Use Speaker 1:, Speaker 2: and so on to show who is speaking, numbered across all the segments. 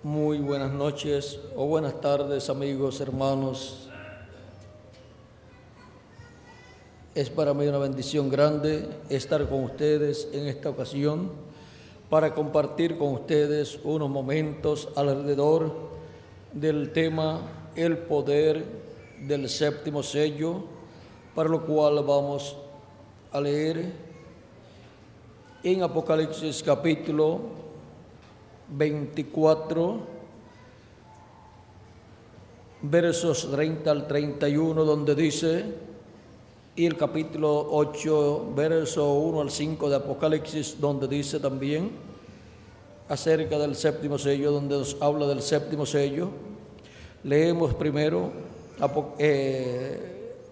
Speaker 1: Muy buenas noches o buenas tardes, amigos, hermanos. Es para mí una bendición grande estar con ustedes en esta ocasión para compartir con ustedes unos momentos alrededor del tema el poder del séptimo sello, para lo cual vamos a leer en Apocalipsis capítulo 24, versos 30 al 31, donde dice, y el capítulo 8, verso 1 al 5 de Apocalipsis, donde dice también acerca del séptimo sello, donde nos habla del séptimo sello. Leemos primero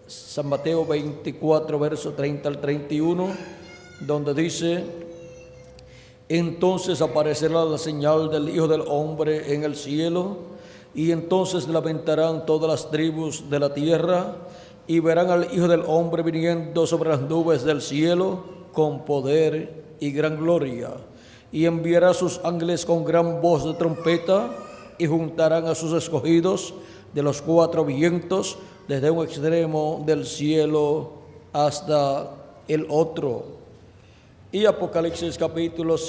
Speaker 1: San Mateo 24, verso 30 al 31, donde dice: entonces aparecerá la señal del Hijo del Hombre en el cielo, y entonces lamentarán todas las tribus de la tierra, y verán al Hijo del Hombre viniendo sobre las nubes del cielo con poder y gran gloria. Y enviará a sus ángeles con gran voz de trompeta, y juntarán a sus escogidos de los cuatro vientos, desde un extremo del cielo hasta el otro. Y Apocalipsis capítulo 8,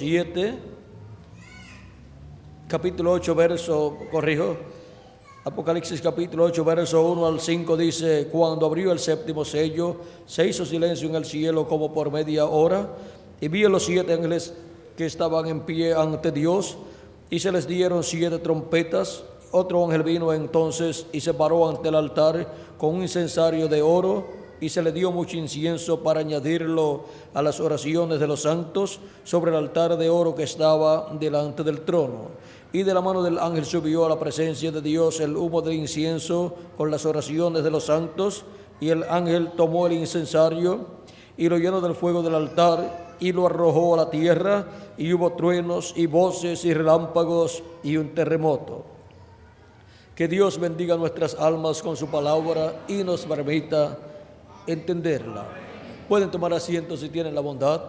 Speaker 1: Apocalipsis capítulo 8, verso 1 al 5 dice: cuando abrió el séptimo sello, se hizo silencio en el cielo como por media hora, y vi a los 7 ángeles que estaban en pie ante Dios, y se les dieron 7 trompetas. Otro ángel vino entonces y se paró ante el altar con un incensario de oro, y se le dio mucho incienso para añadirlo a las oraciones de los santos sobre el altar de oro que estaba delante del trono. Y de la mano del ángel subió a la presencia de Dios el humo del incienso con las oraciones de los santos, y el ángel tomó el incensario y lo llenó del fuego del altar y lo arrojó a la tierra, y hubo truenos y voces y relámpagos y un terremoto. Que Dios bendiga nuestras almas con su palabra y nos permita entenderla. Pueden tomar asiento si tienen la bondad.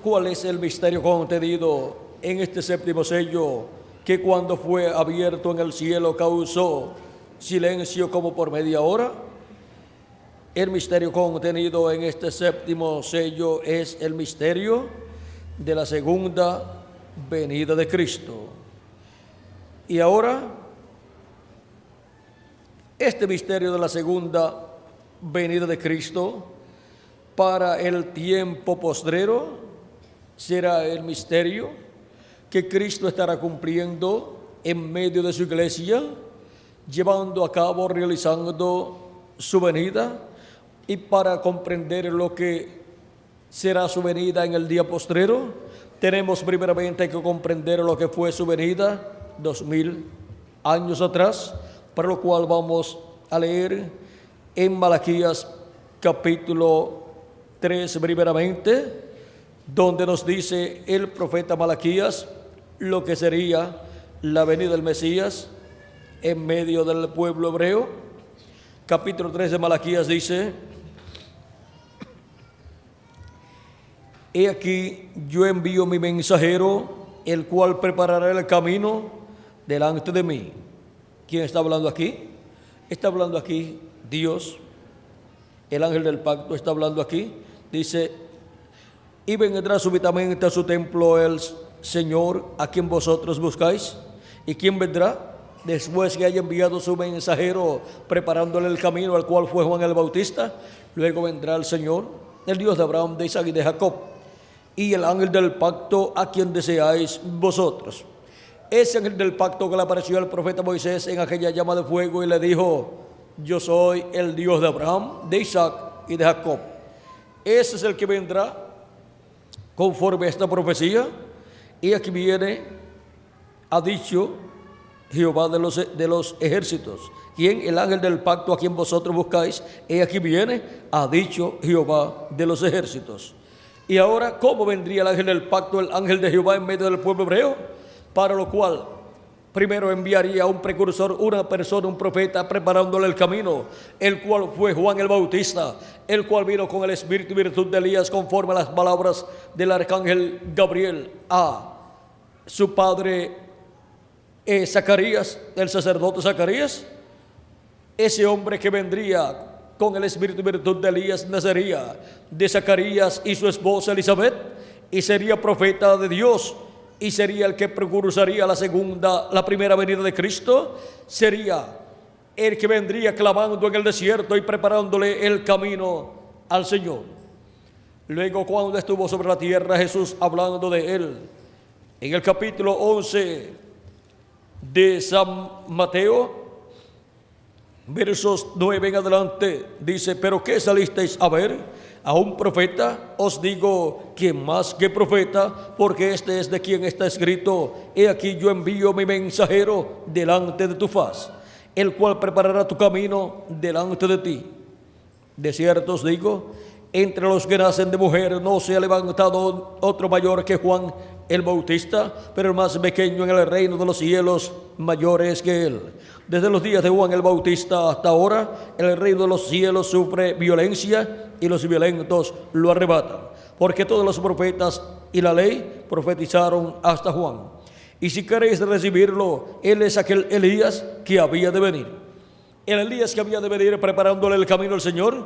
Speaker 1: ¿Cuál es el misterio contenido en este séptimo sello, que cuando fue abierto en el cielo causó silencio como por media hora? El misterio contenido en este séptimo sello es el misterio de la segunda venida de Cristo. Y ahora, este misterio de la segunda venida de Cristo para el tiempo postrero será el misterio que Cristo estará cumpliendo en medio de su iglesia, llevando a cabo, realizando su venida. Y para comprender lo que será su venida en el día postrero, tenemos primeramente que comprender lo que fue su venida 2000 años atrás, para lo cual vamos a leer en Malaquías capítulo 3 primeramente, donde nos dice el profeta Malaquías lo que sería la venida del Mesías en medio del pueblo hebreo. Capítulo 3 de Malaquías dice: he aquí yo envío mi mensajero, el cual preparará el camino delante de mí. ¿Quién está hablando aquí? Está hablando aquí Dios. El ángel del pacto está hablando aquí. Dice: y vendrá súbitamente a su templo el Señor, a quien vosotros buscáis. ¿Y quién vendrá? Después que haya enviado su mensajero preparándole el camino, al cual fue Juan el Bautista. Luego vendrá el Señor, el Dios de Abraham, de Isaac y de Jacob, y el ángel del pacto, a quien deseáis vosotros. Ese ángel del pacto que le apareció al profeta Moisés en aquella llama de fuego y le dijo: yo soy el Dios de Abraham, de Isaac y de Jacob. Ese es el que vendrá conforme a esta profecía. Y aquí viene, ha dicho Jehová de los ejércitos. ¿Quién? El ángel del pacto, a quien vosotros buscáis. Y aquí viene, ha dicho Jehová de los ejércitos. Y ahora, ¿cómo vendría el ángel del pacto, el ángel de Jehová en medio del pueblo hebreo? Para lo cual primero enviaría un precursor, una persona, un profeta, preparándole el camino, el cual fue Juan el Bautista, el cual vino con el espíritu y virtud de Elías, conforme a las palabras del arcángel Gabriel a su padre Zacarías, el sacerdote Zacarías. Ese hombre que vendría con el espíritu y virtud de Elías nacería de Zacarías y su esposa Elizabeth, y sería profeta de Dios, y sería el que precursaría la primera venida de Cristo. Sería el que vendría clamando en el desierto y preparándole el camino al Señor. Luego, cuando estuvo sobre la tierra, Jesús hablando de él, en el capítulo 11 de San Mateo, versos 9 en adelante, dice: pero ¿qué salisteis a ver? ¿A un profeta? Os digo que más que profeta, porque este es de quien está escrito: he aquí yo envío mi mensajero delante de tu faz, el cual preparará tu camino delante de ti. De cierto os digo, entre los que nacen de mujer no se ha levantado otro mayor que Juan el Bautista, pero el más pequeño en el reino de los cielos mayor es que él. Desde los días de Juan el Bautista hasta ahora, el reino de los cielos sufre violencia y los violentos lo arrebatan. Porque todos los profetas y la ley profetizaron hasta Juan. Y si queréis recibirlo, él es aquel Elías que había de venir. El Elías que había de venir preparándole el camino al Señor.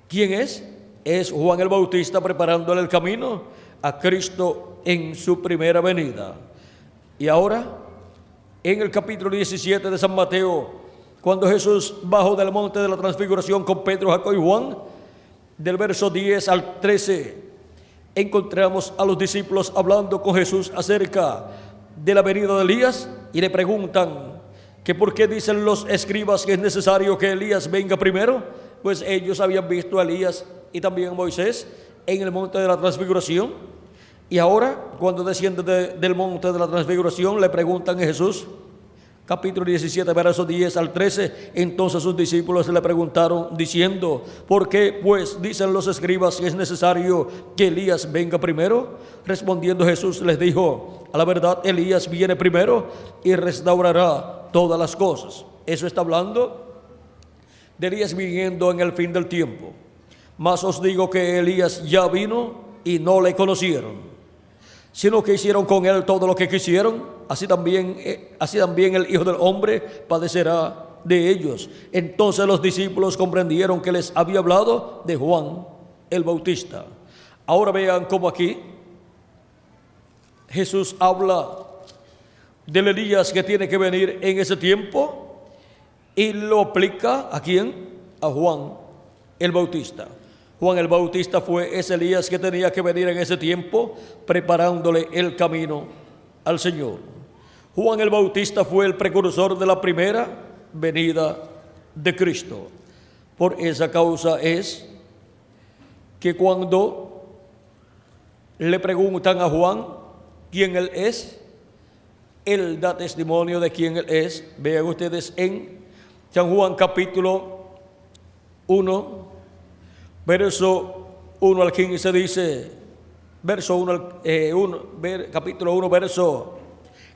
Speaker 1: ¿Quién es? Es Juan el Bautista preparándole el camino a Cristo en su primera venida. Y ahora, en el capítulo 17 de San Mateo, cuando Jesús bajó del monte de la transfiguración con Pedro, Jacob y Juan, del verso 10 al 13, encontramos a los discípulos hablando con Jesús acerca de la venida de Elías, y le preguntan que por qué dicen los escribas que es necesario que Elías venga primero. Pues ellos habían visto a Elías y también a Moisés en el monte de la transfiguración. Y ahora, cuando desciende del monte de la transfiguración, le preguntan a Jesús, capítulo 17, versos 10 al 13. Entonces sus discípulos le preguntaron diciendo: ¿por qué pues dicen los escribas que es necesario que Elías venga primero? Respondiendo Jesús les dijo: a la verdad, Elías viene primero y restaurará todas las cosas. Eso está hablando de Elías viniendo en el fin del tiempo. Mas os digo que Elías ya vino y no le conocieron, sino que hicieron con él todo lo que quisieron. Así también el Hijo del Hombre padecerá de ellos. Entonces los discípulos comprendieron que les había hablado de Juan el Bautista. Ahora vean cómo aquí Jesús habla del Elías que tiene que venir en ese tiempo, y lo aplica ¿a quién? A Juan el Bautista. Juan el Bautista fue ese Elías que tenía que venir en ese tiempo, preparándole el camino al Señor. Juan el Bautista fue el precursor de la primera venida de Cristo. Por esa causa es que cuando le preguntan a Juan quién él es, él da testimonio de quién él es. Vean ustedes en San Juan capítulo 1, verso 1 al 15 dice, capítulo 1, verso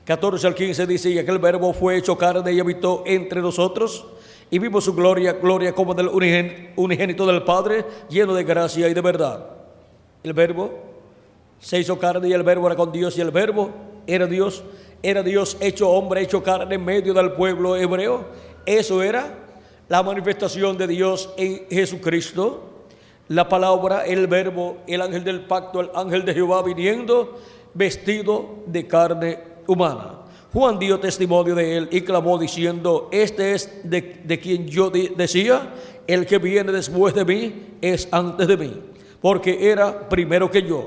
Speaker 1: 14 al 15 dice: y aquel verbo fue hecho carne y habitó entre nosotros, y vimos su gloria, gloria como del unigénito del Padre, lleno de gracia y de verdad. El verbo se hizo carne, y el verbo era con Dios, y el verbo era Dios hecho hombre, hecho carne en medio del pueblo hebreo. Eso era la manifestación de Dios en Jesucristo. La palabra, el verbo, el ángel del pacto, el ángel de Jehová viniendo vestido de carne humana. Juan dio testimonio de él y clamó diciendo: este es de quien yo decía, el que viene después de mí es antes de mí, porque era primero que yo.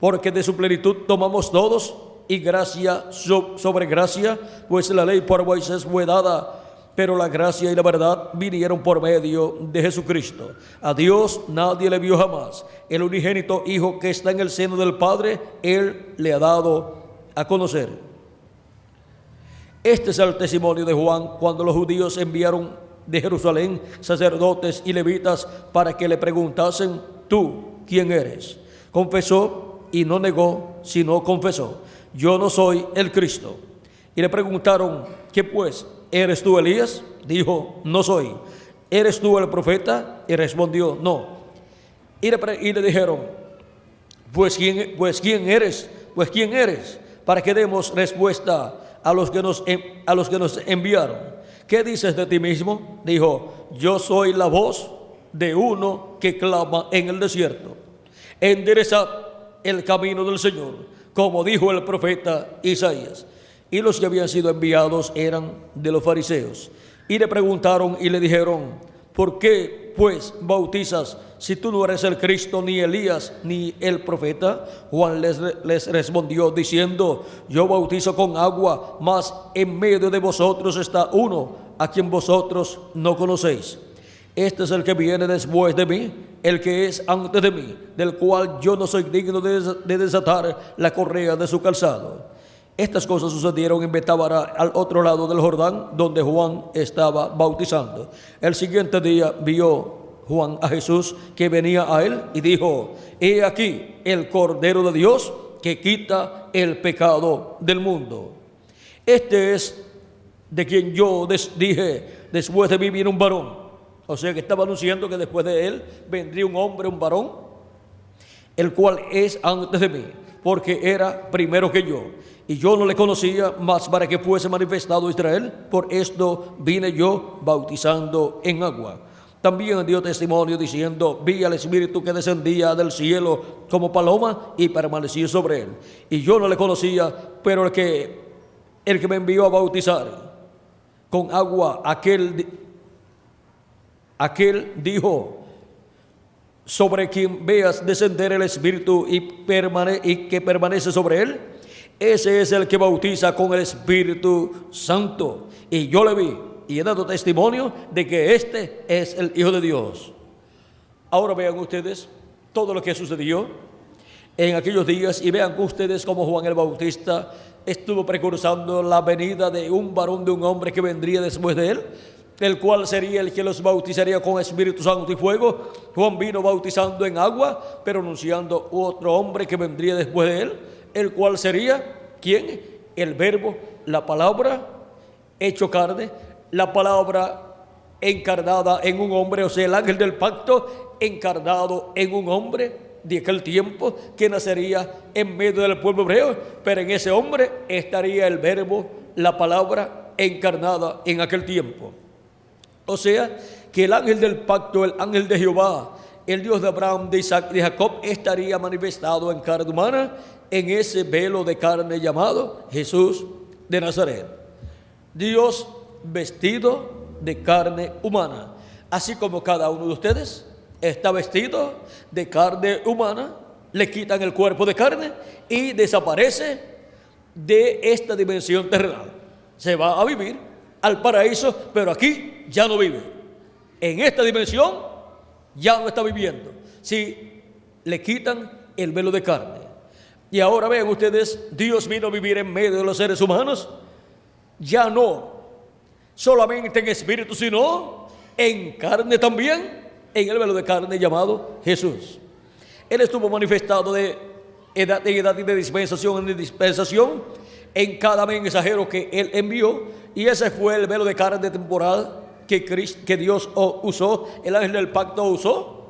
Speaker 1: Porque de su plenitud tomamos todos, y gracia sobre gracia, pues la ley por Moisés fue dada, pero la gracia y la verdad vinieron por medio de Jesucristo. A Dios nadie le vio jamás. El unigénito Hijo que está en el seno del Padre, Él le ha dado a conocer. Este es el testimonio de Juan cuando los judíos enviaron de Jerusalén sacerdotes y levitas para que le preguntasen: ¿tú quién eres? Confesó y no negó, sino confesó: yo no soy el Cristo. Y le preguntaron: ¿qué pues? ¿Eres tú Elías? Dijo: no soy. ¿Eres tú el profeta? Y respondió: no. Y le dijeron: pues quién eres? Pues quién eres, para que demos respuesta a los que nos enviaron. ¿Qué dices de ti mismo? Dijo: yo soy la voz de uno que clama en el desierto, enderezad el camino del Señor, como dijo el profeta Isaías. Y los que habían sido enviados eran de los fariseos. Y le preguntaron y le dijeron: ¿por qué pues bautizas si tú no eres el Cristo, ni Elías, ni el profeta? Juan les respondió diciendo: yo bautizo con agua, mas en medio de vosotros está uno a quien vosotros no conocéis. Este es el que viene después de mí, el que es antes de mí, del cual yo no soy digno de desatar la correa de su calzado. Estas cosas sucedieron en Betábara, al otro lado del Jordán, donde Juan estaba bautizando. El siguiente día vio Juan a Jesús que venía a él y dijo: he aquí el Cordero de Dios que quita el pecado del mundo. Este es de quien yo dije: después de mí viene un varón. O sea que estaba anunciando que después de él vendría un hombre, un varón, el cual es antes de mí, porque era primero que yo. Y yo no le conocía, mas para que fuese manifestado a Israel, por esto vine yo bautizando en agua. También dio testimonio diciendo: vi al Espíritu que descendía del cielo como paloma y permanecía sobre él. Y yo no le conocía, pero el que me envió a bautizar con agua, aquel dijo: sobre quien veas descender el Espíritu y que permanece sobre él, ese es el que bautiza con el Espíritu Santo. Y yo le vi y he dado testimonio de que este es el Hijo de Dios. Ahora vean ustedes todo lo que sucedió en aquellos días y vean ustedes cómo Juan el Bautista estuvo precursando la venida de un varón, de un hombre que vendría después de él, el cual sería el que los bautizaría con Espíritu Santo y fuego. Juan vino bautizando en agua, pero anunciando otro hombre que vendría después de él, el cual sería, ¿quién? El Verbo, la palabra hecho carne, la palabra encarnada en un hombre, o sea, el ángel del pacto encarnado en un hombre de aquel tiempo, que nacería en medio del pueblo hebreo, pero en ese hombre estaría el Verbo, la palabra encarnada en aquel tiempo. O sea, que el ángel del pacto, el ángel de Jehová, el Dios de Abraham, de Isaac y de Jacob, estaría manifestado en carne humana, en ese velo de carne llamado Jesús de Nazaret. Dios vestido de carne humana, así como cada uno de ustedes está vestido de carne humana. Le quitan el cuerpo de carne y desaparece de esta dimensión terrenal. Se va a vivir al paraíso, pero aquí ya no vive. En esta dimensión ya no está viviendo, si le quitan el velo de carne. Y ahora vean ustedes, Dios vino a vivir en medio de los seres humanos, ya no solamente en espíritu, sino en carne también, en el velo de carne llamado Jesús. Él estuvo manifestado de edad en edad y de dispensación en dispensación en cada mensajero que Él envió, y ese fue el velo de carne temporal que Dios usó, el ángel del pacto usó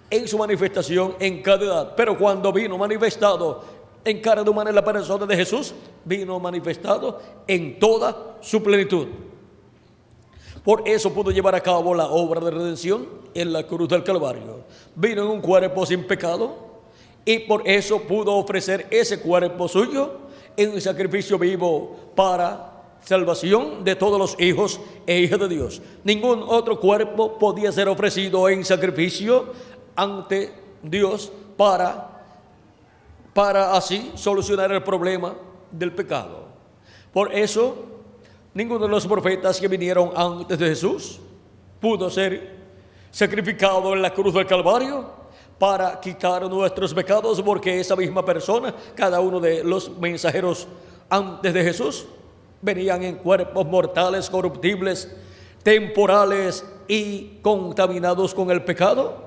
Speaker 1: en su manifestación en cada edad. Pero cuando vino manifestado en carne humana en la persona de Jesús, vino manifestado en toda su plenitud. Por eso pudo llevar a cabo la obra de redención en la cruz del Calvario. Vino en un cuerpo sin pecado y por eso pudo ofrecer ese cuerpo suyo en un sacrificio vivo para salvación de todos los hijos e hijas de Dios. Ningún otro cuerpo podía ser ofrecido en sacrificio ante Dios para así solucionar el problema del pecado. Por eso, ninguno de los profetas que vinieron antes de Jesús pudo ser sacrificado en la cruz del Calvario para quitar nuestros pecados, porque esa misma persona, cada uno de los mensajeros antes de Jesús, venían en cuerpos mortales, corruptibles, temporales y contaminados con el pecado,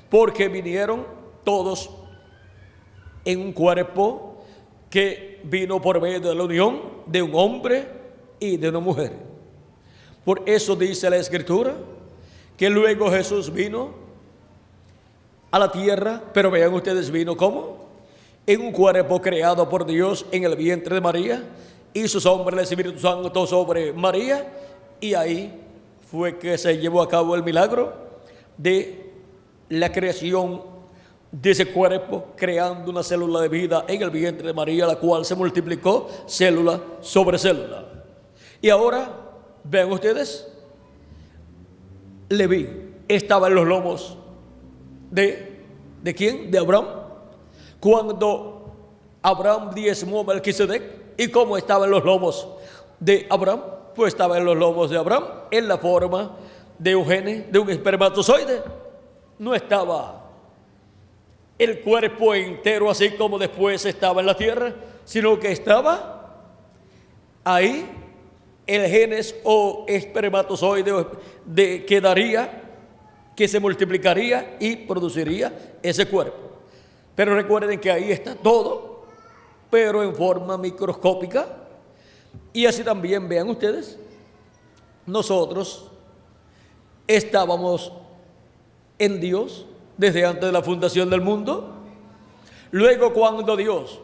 Speaker 1: porque vinieron todos en un cuerpo que vino por medio de la unión de un hombre y de una mujer. Por eso dice la Escritura que luego Jesús vino a la tierra, pero vean ustedes, vino ¿cómo? En un cuerpo creado por Dios en el vientre de María, y su sombra el Espíritu Santo sobre María, y ahí fue que se llevó a cabo el milagro de la creación de ese cuerpo, creando una célula de vida en el vientre de María, la cual se multiplicó célula sobre célula. Y ahora, vean ustedes, Leví estaba en los lomos ¿de quién? De Abraham. Cuando Abraham diezmó a Melquisedec, ¿y cómo estaba en los lomos de Abraham? Pues estaba en los lomos de Abraham en la forma de un gene, de un espermatozoide. No estaba el cuerpo entero así como después estaba en la tierra, sino que estaba ahí el genes o espermatozoide que daría, que se multiplicaría y produciría ese cuerpo. Pero recuerden que ahí está todo, pero en forma microscópica. Y así también, vean ustedes, nosotros estábamos en Dios desde antes de la fundación del mundo. Luego, cuando Dios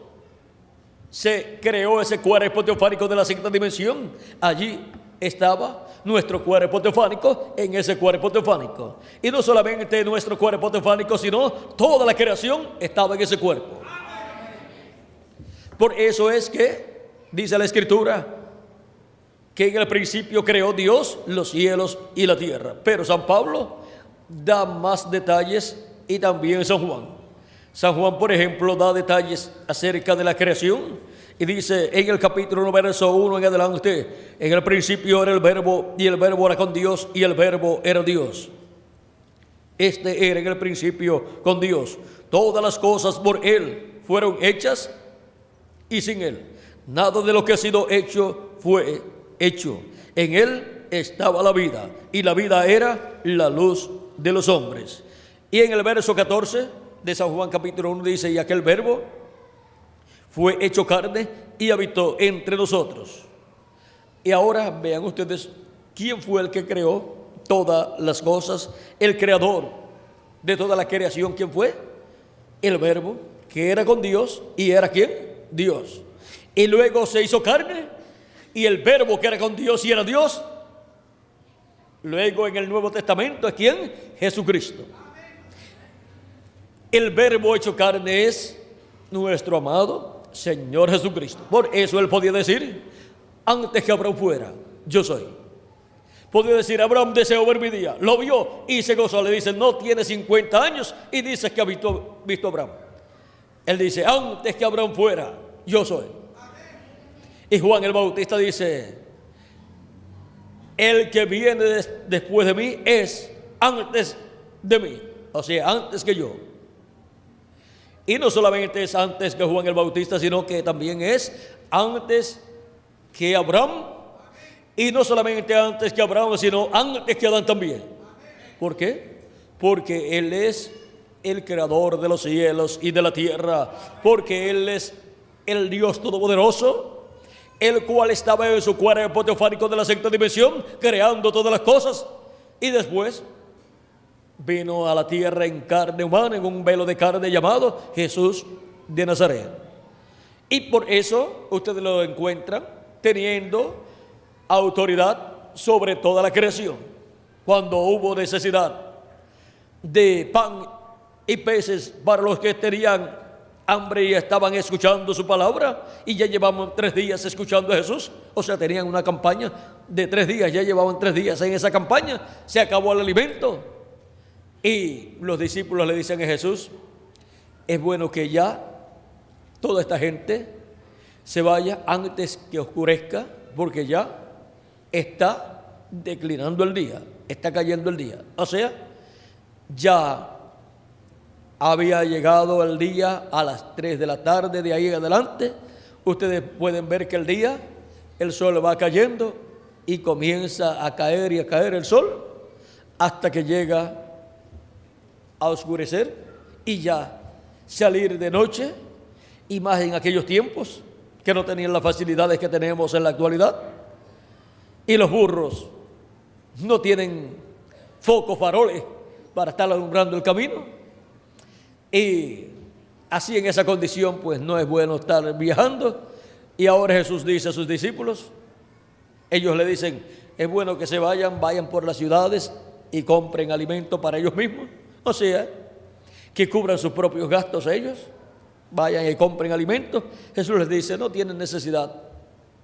Speaker 1: se creó ese cuerpo teofánico de la sexta dimensión, allí estaba nuestro cuerpo teofánico en ese cuerpo teofánico. Y no solamente nuestro cuerpo teofánico, sino toda la creación estaba en ese cuerpo. Por eso es que dice la Escritura que en el principio creó Dios los cielos y la tierra. Pero San Pablo da más detalles, y también San Juan. San Juan, por ejemplo, da detalles acerca de la creación y dice en el capítulo 1, verso 1 en adelante: en el principio era el Verbo, y el Verbo era con Dios, y el Verbo era Dios. Este era en el principio con Dios. Todas las cosas por Él fueron hechas, y sin Él nada de lo que ha sido hecho fue hecho. En Él estaba la vida, y la vida era la luz de los hombres. Y en el verso 14 de San Juan capítulo 1 dice: y aquel Verbo fue hecho carne y habitó entre nosotros. Y ahora vean ustedes, ¿quién fue el que creó todas las cosas? El creador de toda la creación, ¿quién fue? El Verbo, que era con Dios, y era ¿quién? Dios. Y luego se hizo carne, y el Verbo que era con Dios y era Dios, luego en el Nuevo Testamento, ¿es quién? Jesucristo. El Verbo hecho carne es nuestro amado Señor Jesucristo. Por eso Él podía decir, antes que Abraham fuera, yo soy. Podía decir, Abraham deseó ver mi día, lo vio y se gozó. Le dice, no tiene 50 años y dice que ha visto a Abraham. Él dice, antes que Abraham fuera, yo soy. Y Juan el Bautista dice, el que viene después de mí es antes de mí, o sea, antes que yo. Y no solamente es antes que Juan el Bautista, sino que también es antes que Abraham. Y no solamente antes que Abraham, sino antes que Adán también. ¿Por qué? Porque Él es el creador de los cielos y de la tierra. Porque Él es el Dios Todopoderoso, el cual estaba en su cuerpo teofánico de la sexta dimensión, creando todas las cosas. Y después vino a la tierra en carne humana, en un velo de carne llamado Jesús de Nazaret. Y por eso ustedes lo encuentran teniendo autoridad sobre toda la creación. Cuando hubo necesidad de pan y peces para los que tenían hambre y estaban escuchando su palabra, y ya llevaban 3 días escuchando a Jesús, o sea, tenían una campaña de 3 días, ya llevaban 3 días en esa campaña, se acabó el alimento. Y los discípulos le dicen a Jesús, es bueno que ya toda esta gente se vaya antes que oscurezca, porque ya está declinando el día, está cayendo el día. O sea, ya había llegado el día a las 3 de la tarde, de ahí en adelante. Ustedes pueden ver que el día, el sol va cayendo y comienza a caer y a caer el sol hasta que llega a oscurecer y ya salir de noche, y más en aquellos tiempos que no tenían las facilidades que tenemos en la actualidad. y los burros no tienen focos, faroles para estar alumbrando el camino. Y así en esa condición pues no es bueno estar viajando. Y ahora Jesús dice a sus discípulos, ellos le dicen, es bueno que se vayan por las ciudades y compren alimento para ellos mismos. O sea, que cubran sus propios gastos ellos, vayan y compren alimento. Jesús les dice, no tienen necesidad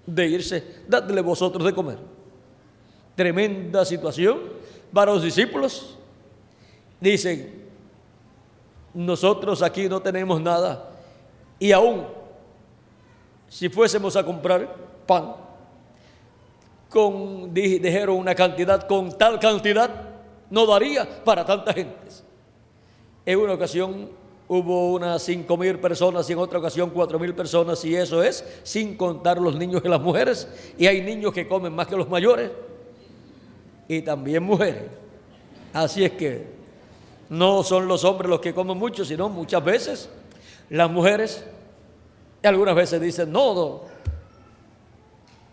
Speaker 1: de irse, dadle vosotros de comer. Tremenda situación para los discípulos. Dicen, nosotros aquí no tenemos nada, y aún si fuésemos a comprar pan, dijeron una cantidad, con tal cantidad no daría para tanta gente. En una ocasión hubo unas 5,000 personas y en otra ocasión 4,000 personas, y eso es sin contar los niños y las mujeres, y hay niños que comen más que los mayores y también mujeres. Así es que no son los hombres los que comen mucho, sino muchas veces las mujeres, y algunas veces dicen no,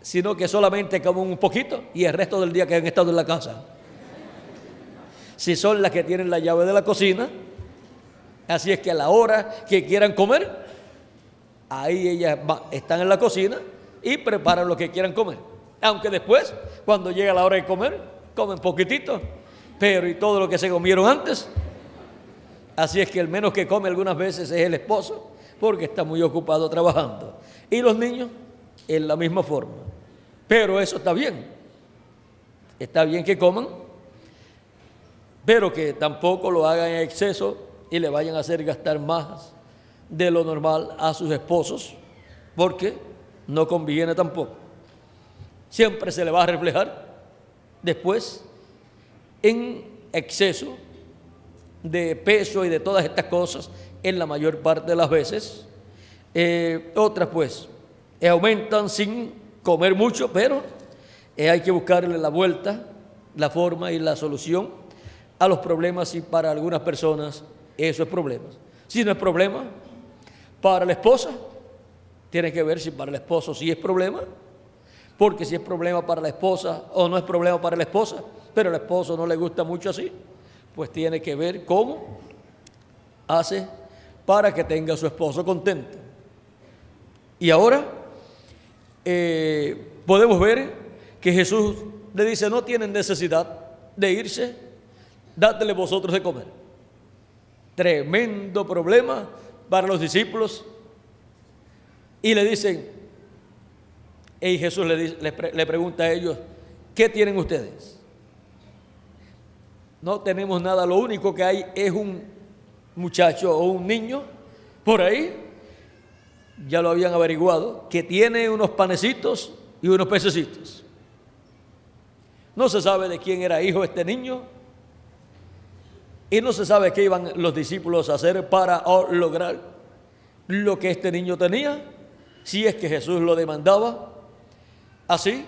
Speaker 1: sino que solamente comen un poquito y el resto del día que han estado en la casa. Si son las que tienen la llave de la cocina, así es que a la hora que quieran comer, ahí ellas están en la cocina y preparan lo que quieran comer. Aunque después, cuando llega la hora de comer, comen poquitito, pero y todo lo que se comieron antes. Así es que el menos que come algunas veces es el esposo, porque está muy ocupado trabajando. Y los niños, en la misma forma. Pero eso está bien. Está bien que coman, pero que tampoco lo hagan en exceso y le vayan a hacer gastar más de lo normal a sus esposos, porque no conviene tampoco. Siempre se le va a reflejar después en exceso de peso y de todas estas cosas en la mayor parte de las veces. Otras pues aumentan sin comer mucho, pero hay que buscarle la vuelta, la forma y la solución a los problemas, y para algunas personas eso es problema. Si no es problema para la esposa, tiene que ver si para el esposo sí es problema, porque si es problema para la esposa o no es problema para la esposa, pero al esposo no le gusta mucho así, pues tiene que ver cómo hace para que tenga a su esposo contento. Y ahora podemos ver que Jesús le dice, no tienen necesidad de irse, dadle vosotros de comer. Tremendo problema para los discípulos. Y le dicen, y Jesús le pregunta a ellos, ¿qué tienen ustedes? No tenemos nada, lo único que hay es un muchacho o un niño por ahí, ya lo habían averiguado, que tiene unos panecitos y unos pececitos. No se sabe de quién era hijo este niño, y no se sabe qué iban los discípulos a hacer para lograr lo que este niño tenía, si es que Jesús lo demandaba así.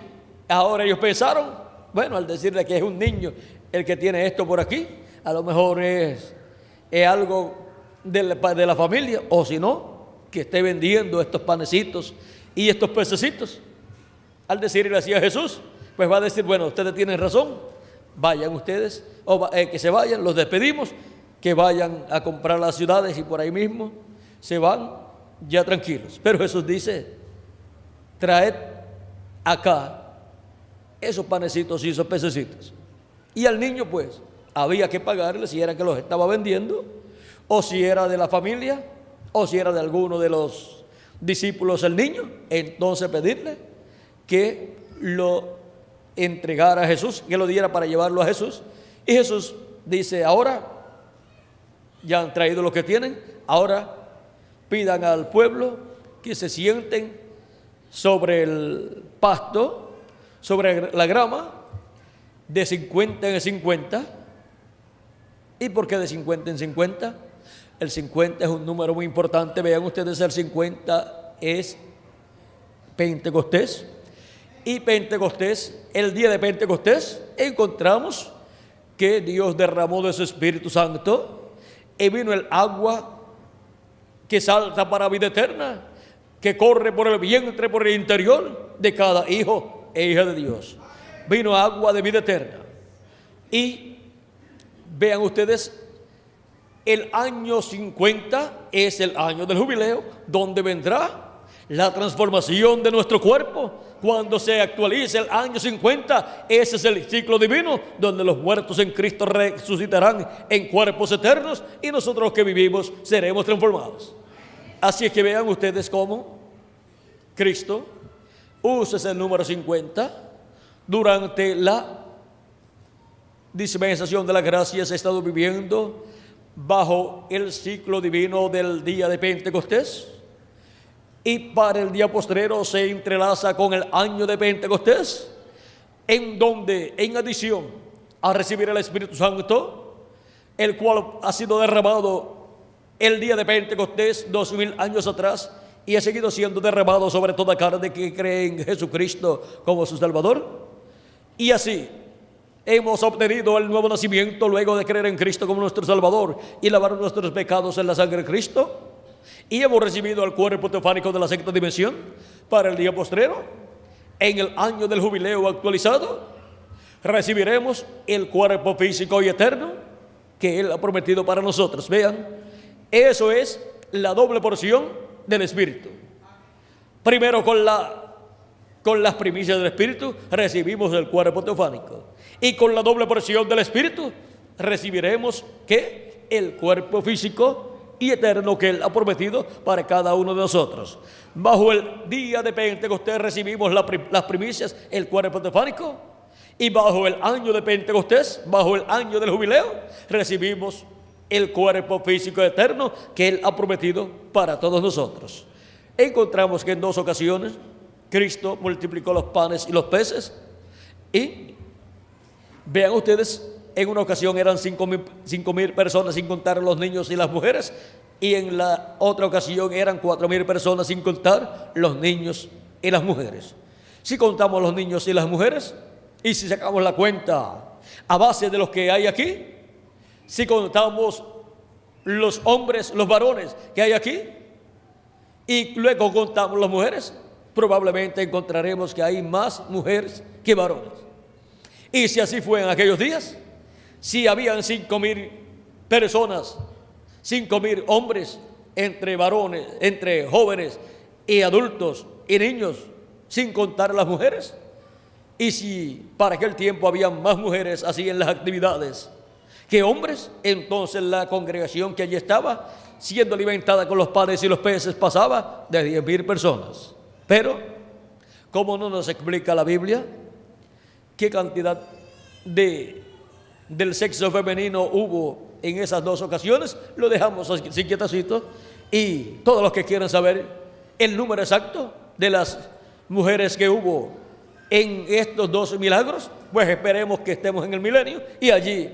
Speaker 1: Ahora ellos pensaron, bueno, al decirle que es un niño el que tiene esto por aquí, a lo mejor es algo de la familia, o si no, que esté vendiendo estos panecitos y estos pececitos. Al decirle así a Jesús, pues va a decir, bueno, ustedes tienen razón, vayan ustedes, que se vayan, los despedimos, que vayan a comprar las ciudades y por ahí mismo se van ya tranquilos. Pero Jesús dice, traed acá esos panecitos y esos pececitos. Y al niño pues había que pagarle, si era que los estaba vendiendo, o si era de la familia, o si era de alguno de los discípulos el niño, entonces pedirle que lo entregara a Jesús, que lo diera para llevarlo a Jesús. Y Jesús dice, ahora ya han traído lo que tienen, ahora pidan al pueblo que se sienten sobre el pasto, sobre la grama, de 50 en 50. ¿Y por qué de 50 en 50? El 50 es un número muy importante. Vean ustedes, el 50 es Pentecostés. Y Pentecostés, el día de Pentecostés, encontramos que Dios derramó de su Espíritu Santo y vino el agua que salta para vida eterna, que corre por el vientre, por el interior de cada hijo e hija de Dios. vino agua de vida eterna. Y vean ustedes, el año 50 es el año del jubileo, donde vendrá la transformación de nuestro cuerpo. Cuando se actualice el año 50, ese es el ciclo divino, donde los muertos en Cristo resucitarán en cuerpos eternos y nosotros los que vivimos seremos transformados. Así es que vean ustedes cómo Cristo usa ese número 50 durante la dispensación de la gracia. Se ha estado viviendo bajo el ciclo divino del día de Pentecostés, y para el día postrero se entrelaza con el año de Pentecostés, en donde, en adición a recibir el Espíritu Santo, el cual ha sido derramado el día de Pentecostés 2000 años atrás y ha seguido siendo derramado sobre toda carne que cree en Jesucristo como su Salvador, y así hemos obtenido el nuevo nacimiento luego de creer en Cristo como nuestro Salvador y lavar nuestros pecados en la sangre de Cristo. Y hemos recibido el cuerpo teofánico de la sexta dimensión para el día postrero. En el año del jubileo actualizado, recibiremos el cuerpo físico y eterno que Él ha prometido para nosotros. Vean, eso es la doble porción del Espíritu. Primero, con las primicias del Espíritu, recibimos el cuerpo teofánico. Y con la doble porción del Espíritu, recibiremos ¿qué? El cuerpo físico y eterno que Él ha prometido para cada uno de nosotros. Bajo el día de Pentecostés recibimos las primicias, el cuerpo teofánico, y bajo el año de Pentecostés, bajo el año del jubileo, recibimos el cuerpo físico eterno que Él ha prometido para todos nosotros. Encontramos que en 2 ocasiones Cristo multiplicó los panes y los peces, y vean ustedes, en una ocasión eran 5,000 personas sin contar los niños y las mujeres, y en la otra ocasión eran 4,000 personas sin contar los niños y las mujeres. Si contamos los niños y las mujeres, y si sacamos la cuenta a base de los que hay aquí, si contamos los hombres, los varones que hay aquí, y luego contamos las mujeres, probablemente encontraremos que hay más mujeres que varones. Y si así fue en aquellos días, si habían 5,000 personas, 5,000 hombres, entre varones, entre jóvenes y adultos y niños, sin contar las mujeres, y si para aquel tiempo había más mujeres así en las actividades que hombres, entonces la congregación que allí estaba siendo alimentada con los panes y los peces pasaba de 10,000 personas. Pero, como no nos explica la Biblia qué cantidad del sexo femenino hubo en esas 2 ocasiones, lo dejamos así quietacito, y todos los que quieran saber el número exacto de las mujeres que hubo en estos 2 milagros, pues esperemos que estemos en el milenio y allí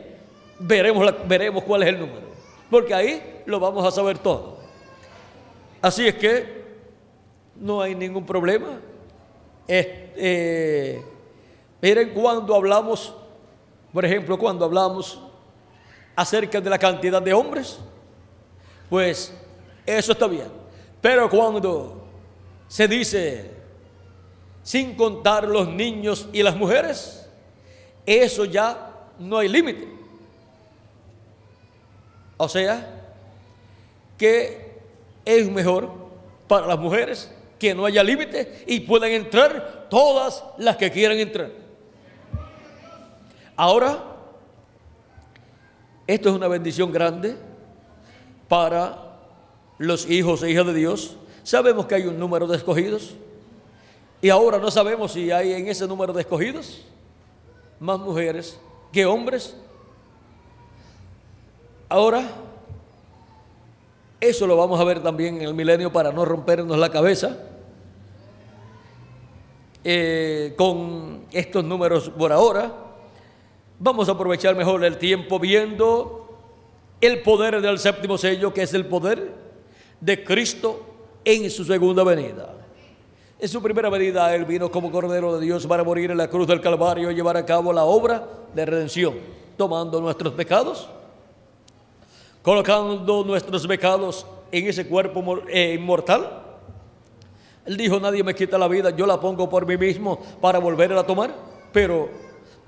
Speaker 1: veremos cuál es el número, porque ahí lo vamos a saber todo. Así es que no hay ningún problema. Miren, cuando hablamos, por ejemplo, cuando hablamos acerca de la cantidad de hombres, pues eso está bien. Pero cuando se dice sin contar los niños y las mujeres, eso ya no hay límite. O sea, que es mejor para las mujeres que no haya límite y puedan entrar todas las que quieran entrar. Ahora, esto es una bendición grande para los hijos e hijas de Dios. Sabemos que hay un número de escogidos, y ahora no sabemos si hay en ese número de escogidos más mujeres que hombres. Ahora, eso lo vamos a ver también en el milenio para no rompernos la cabeza con estos números por ahora. Vamos a aprovechar mejor el tiempo viendo el poder del séptimo sello, que es el poder de Cristo en su segunda venida. En su primera venida, Él vino como Cordero de Dios para morir en la cruz del Calvario y llevar a cabo la obra de redención, tomando nuestros pecados, colocando nuestros pecados en ese cuerpo inmortal. Él dijo: nadie me quita la vida, yo la pongo por mí mismo para volver a tomar. Pero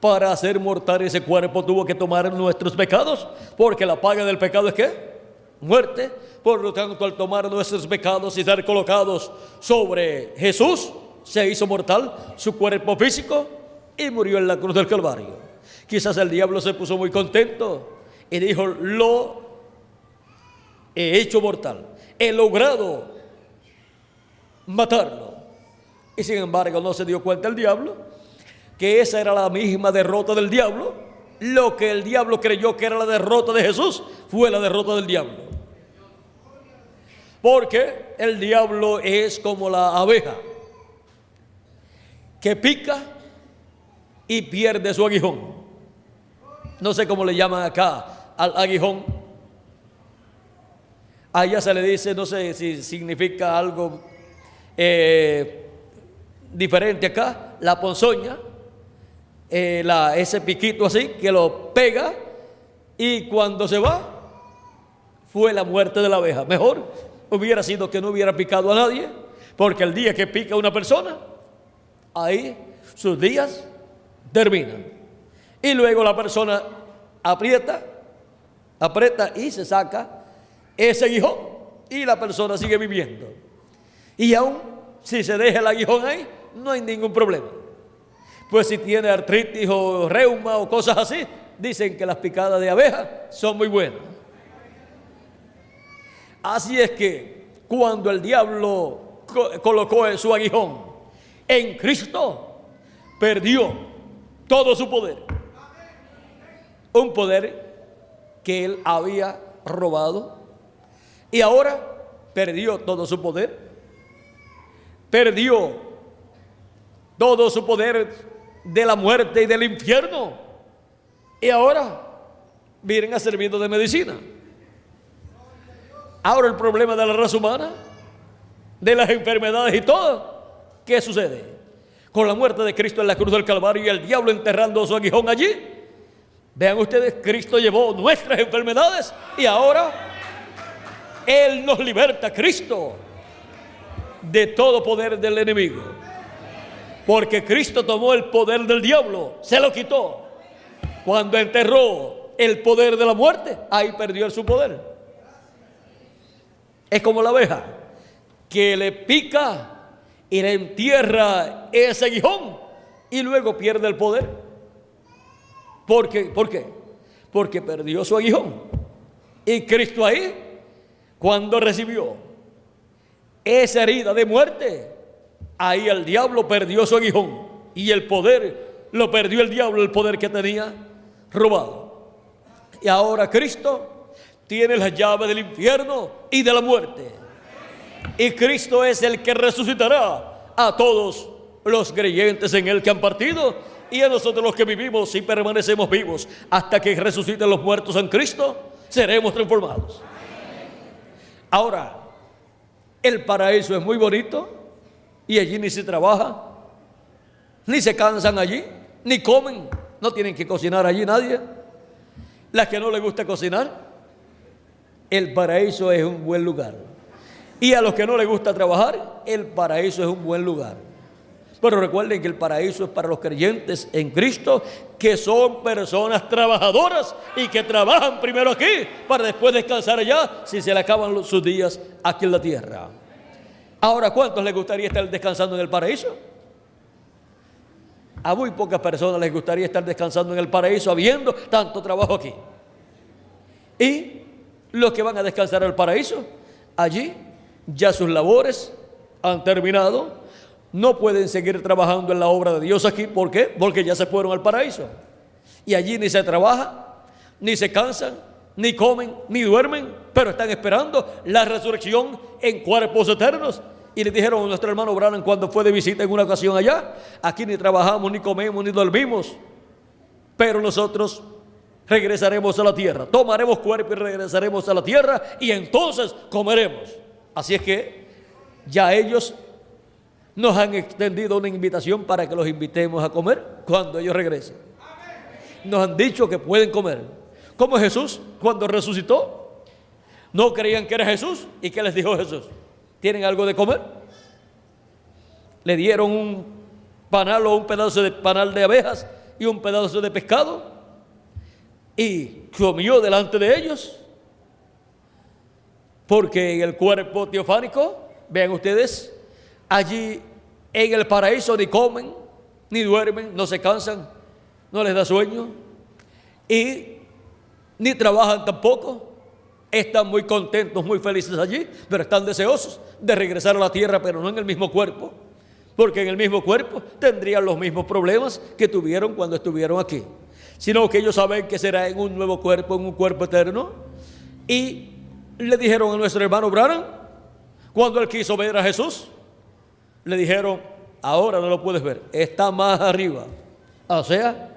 Speaker 1: Para hacer mortal ese cuerpo tuvo que tomar nuestros pecados, porque la paga del pecado es ¿qué? Muerte. Por lo tanto, al tomar nuestros pecados y ser colocados sobre Jesús, se hizo mortal su cuerpo físico y murió en la cruz del Calvario. Quizás el diablo se puso muy contento y dijo: lo he hecho mortal, he logrado matarlo. Y sin embargo no se dio cuenta el diablo que esa era la misma derrota del diablo. Lo que el diablo creyó que era la derrota de Jesús fue la derrota del diablo. Porque el diablo es como la abeja que pica y pierde su aguijón. No sé cómo le llaman acá al aguijón. Allá se le dice, no sé si significa algo diferente acá, la ponzoña, ese piquito así que lo pega, y cuando se va fue la muerte de la abeja. Mejor hubiera sido que no hubiera picado a nadie, porque el día que pica a una persona, ahí sus días terminan. Y luego la persona aprieta y se saca ese aguijón y la persona sigue viviendo. Y aún si se deja el aguijón ahí, no hay ningún problema. Pues si tiene artritis o reuma o cosas así, dicen que las picadas de abeja son muy buenas. Así es que cuando el diablo colocó su aguijón en Cristo, perdió todo su poder. Un poder que él había robado, y ahora perdió todo su poder. Perdió todo su poder de la muerte y del infierno. Y ahora vienen a servir de medicina. Ahora el problema de la raza humana, de las enfermedades y todo, ¿qué sucede? Con la muerte de Cristo en la cruz del Calvario y el diablo enterrando su aguijón allí, vean ustedes, Cristo llevó nuestras enfermedades y ahora Él nos liberta, Cristo, de todo poder del enemigo. Porque Cristo tomó el poder del diablo, se lo quitó. Cuando enterró el poder de la muerte, ahí perdió su poder. Es como la abeja que le pica y le entierra ese aguijón y luego pierde el poder. ¿Por qué? Porque perdió su aguijón. Y Cristo ahí, cuando recibió esa herida de muerte, ahí el diablo perdió su aguijón y el poder lo perdió el diablo, el poder que tenía robado. Y ahora Cristo tiene las llaves del infierno y de la muerte. Y Cristo es el que resucitará a todos los creyentes en Él que han partido, y a nosotros los que vivimos y permanecemos vivos hasta que resuciten los muertos en Cristo, seremos transformados. Ahora, el paraíso es muy bonito y allí ni se trabaja, ni se cansan allí, ni comen, no tienen que cocinar allí nadie. Las que no les gusta cocinar, el paraíso es un buen lugar. Y a los que no les gusta trabajar, el paraíso es un buen lugar. Pero recuerden que el paraíso es para los creyentes en Cristo, que son personas trabajadoras y que trabajan primero aquí para después descansar allá si se le acaban sus días aquí en la tierra. Ahora, ¿cuántos les gustaría estar descansando en el paraíso? A muy pocas personas les gustaría estar descansando en el paraíso habiendo tanto trabajo aquí. Y los que van a descansar al paraíso, allí ya sus labores han terminado, no pueden seguir trabajando en la obra de Dios aquí. ¿Por qué? Porque ya se fueron al paraíso. Y allí ni se trabaja, ni se cansan, ni comen, ni duermen, pero están esperando la resurrección en cuerpos eternos. Y le dijeron a nuestro hermano Branham cuando fue de visita en una ocasión allá: aquí ni trabajamos, ni comemos, ni dormimos, pero nosotros regresaremos a la tierra, tomaremos cuerpo y regresaremos a la tierra, y entonces comeremos. Así es que ya ellos nos han extendido una invitación para que los invitemos a comer cuando ellos regresen. Nos han dicho que pueden comer. Como Jesús, cuando resucitó, no creían que era Jesús. ¿Y qué les dijo Jesús? ¿Tienen algo de comer? Le dieron un panal o un pedazo de panal de abejas y un pedazo de pescado y comió delante de ellos, porque en el cuerpo teofánico, vean ustedes, allí en el paraíso ni comen, ni duermen, no se cansan, no les da sueño y ni trabajan tampoco. Están muy contentos, muy felices allí, pero están deseosos de regresar a la tierra, pero no en el mismo cuerpo, porque en el mismo cuerpo tendrían los mismos problemas que tuvieron cuando estuvieron aquí, sino que ellos saben que será en un nuevo cuerpo, en un cuerpo eterno. Y le dijeron a nuestro hermano Branham, cuando él quiso ver a Jesús, le dijeron: ahora no lo puedes ver, está más arriba, o sea,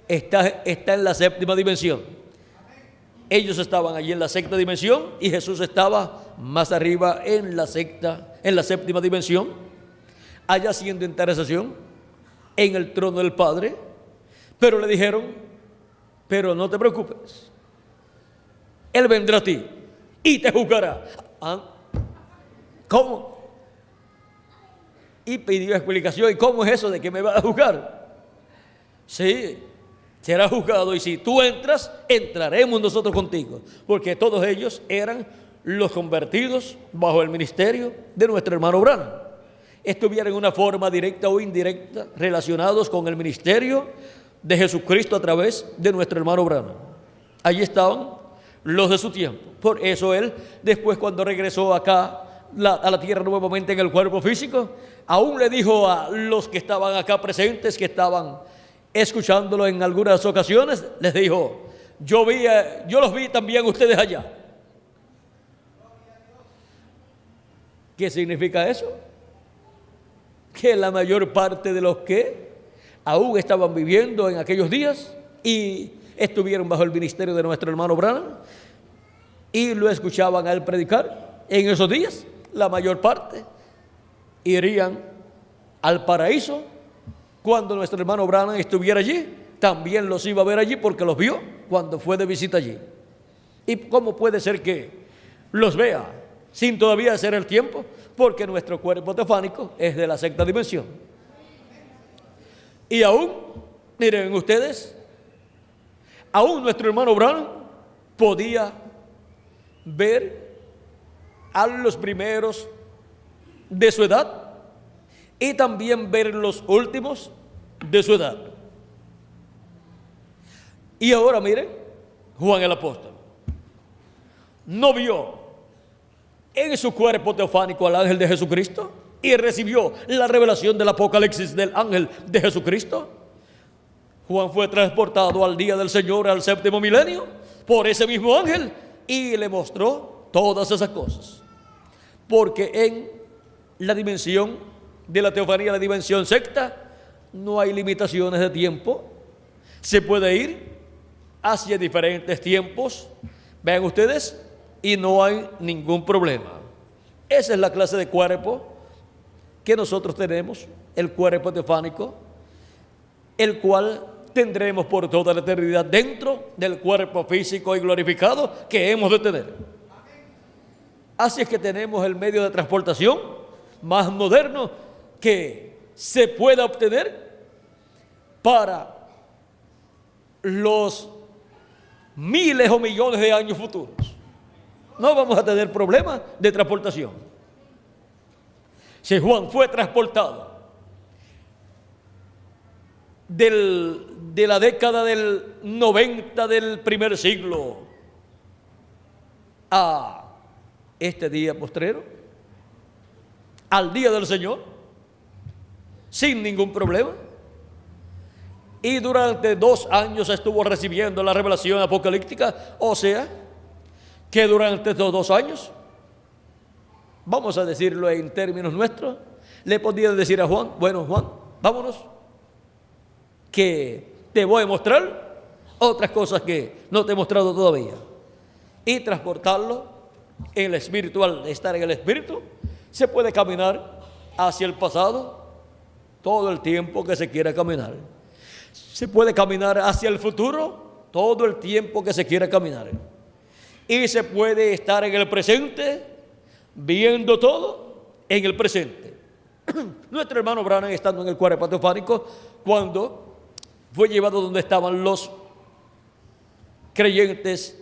Speaker 1: está en la séptima dimensión. Ellos estaban allí en la sexta dimensión y Jesús estaba más arriba en la séptima dimensión, allá haciendo intercesión en el trono del Padre. Pero le dijeron: pero no te preocupes, Él vendrá a ti y te juzgará. ¿Ah? ¿Cómo? Y pidió explicación. ¿Y cómo es eso de que me va a juzgar? Sí, será juzgado, y si tú entras, entraremos nosotros contigo, porque todos ellos eran los convertidos bajo el ministerio de nuestro hermano Branham. Estuvieron en una forma directa o indirecta relacionados con el ministerio de Jesucristo a través de nuestro hermano Branham. Allí estaban los de su tiempo. Por eso él, después, cuando regresó acá a la tierra nuevamente en el cuerpo físico, aún le dijo a los que estaban acá presentes, que estaban escuchándolo en algunas ocasiones, les dijo: yo los vi también ustedes allá. ¿Qué significa eso? Que la mayor parte de los que aún estaban viviendo en aquellos días y estuvieron bajo el ministerio de nuestro hermano Branham y lo escuchaban a él predicar, en esos días la mayor parte irían al paraíso. Cuando nuestro hermano Branham estuviera allí, también los iba a ver allí, porque los vio cuando fue de visita allí. ¿Y cómo puede ser que los vea sin todavía ser el tiempo? Porque nuestro cuerpo teofánico es de la sexta dimensión. Y aún, miren ustedes, aún nuestro hermano Branham podía ver a los primeros de su edad y también ver los últimos de su edad. Y ahora miren, Juan el apóstol no vio en su cuerpo teofánico al ángel de Jesucristo y recibió la revelación del Apocalipsis del ángel de Jesucristo. Juan fue transportado al día del Señor, al séptimo milenio, por ese mismo ángel, y le mostró todas esas cosas. Porque en la dimensión de la teofanía, la dimensión sexta, no hay limitaciones de tiempo. Se puede ir hacia diferentes tiempos, vean ustedes, y no hay ningún problema. Esa es la clase de cuerpo que nosotros tenemos, el cuerpo teofánico, el cual tendremos por toda la eternidad dentro del cuerpo físico y glorificado que hemos de tener. Así es que tenemos el medio de transportación más moderno que se pueda obtener para los miles o millones de años futuros. No vamos a tener problemas de transportación. Si Juan fue transportado de la década del 90 del primer siglo a este día postrero, al día del Señor, sin ningún problema, y durante 2 años estuvo recibiendo la revelación apocalíptica, o sea, que durante estos 2 años, vamos a decirlo en términos nuestros, le podía decir a Juan: bueno, Juan, vámonos, que te voy a mostrar otras cosas que no te he mostrado todavía, y transportarlo en el espiritual, estar en el espíritu. Se puede caminar hacia el pasado todo el tiempo que se quiera caminar. Se puede caminar hacia el futuro todo el tiempo que se quiera caminar. Y se puede estar en el presente, viendo todo en el presente. Nuestro hermano Branham, estando en el cuerpo teofánico, cuando fue llevado donde estaban los creyentes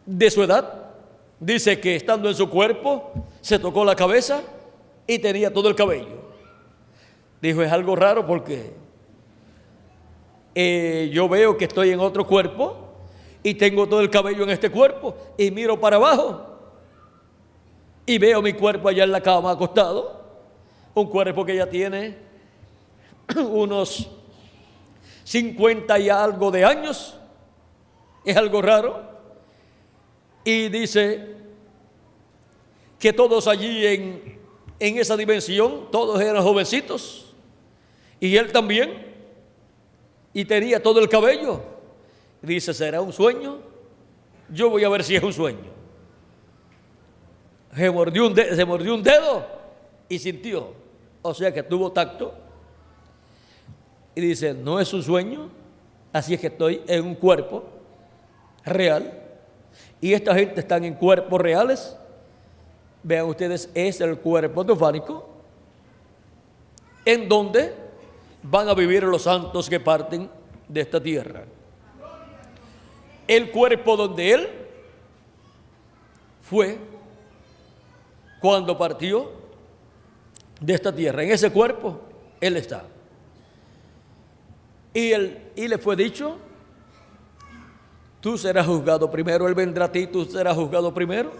Speaker 1: de su edad. Dice que estando en su cuerpo, se tocó la cabeza y tenía todo el cabello. Dijo, es algo raro porque yo veo que estoy en otro cuerpo y tengo todo el cabello en este cuerpo y miro para abajo y veo mi cuerpo allá en la cama acostado, un cuerpo que ya tiene unos 50 y algo de años. Es algo raro. Y dice que todos allí en esa dimensión, todos eran jovencitos, y él también, y tenía todo el cabello. Dice, ¿será un sueño? Yo voy a ver si es un sueño. Se mordió un dedo y sintió, o sea que tuvo tacto, y dice, no es un sueño, así es que estoy en un cuerpo real, y esta gente están en cuerpos reales. Vean ustedes, es el cuerpo teofánico en donde van a vivir los santos que parten de esta tierra. El cuerpo donde él fue cuando partió de esta tierra, en ese cuerpo él está. Y le fue dicho, tú serás juzgado primero, él vendrá a ti, tú serás juzgado primero,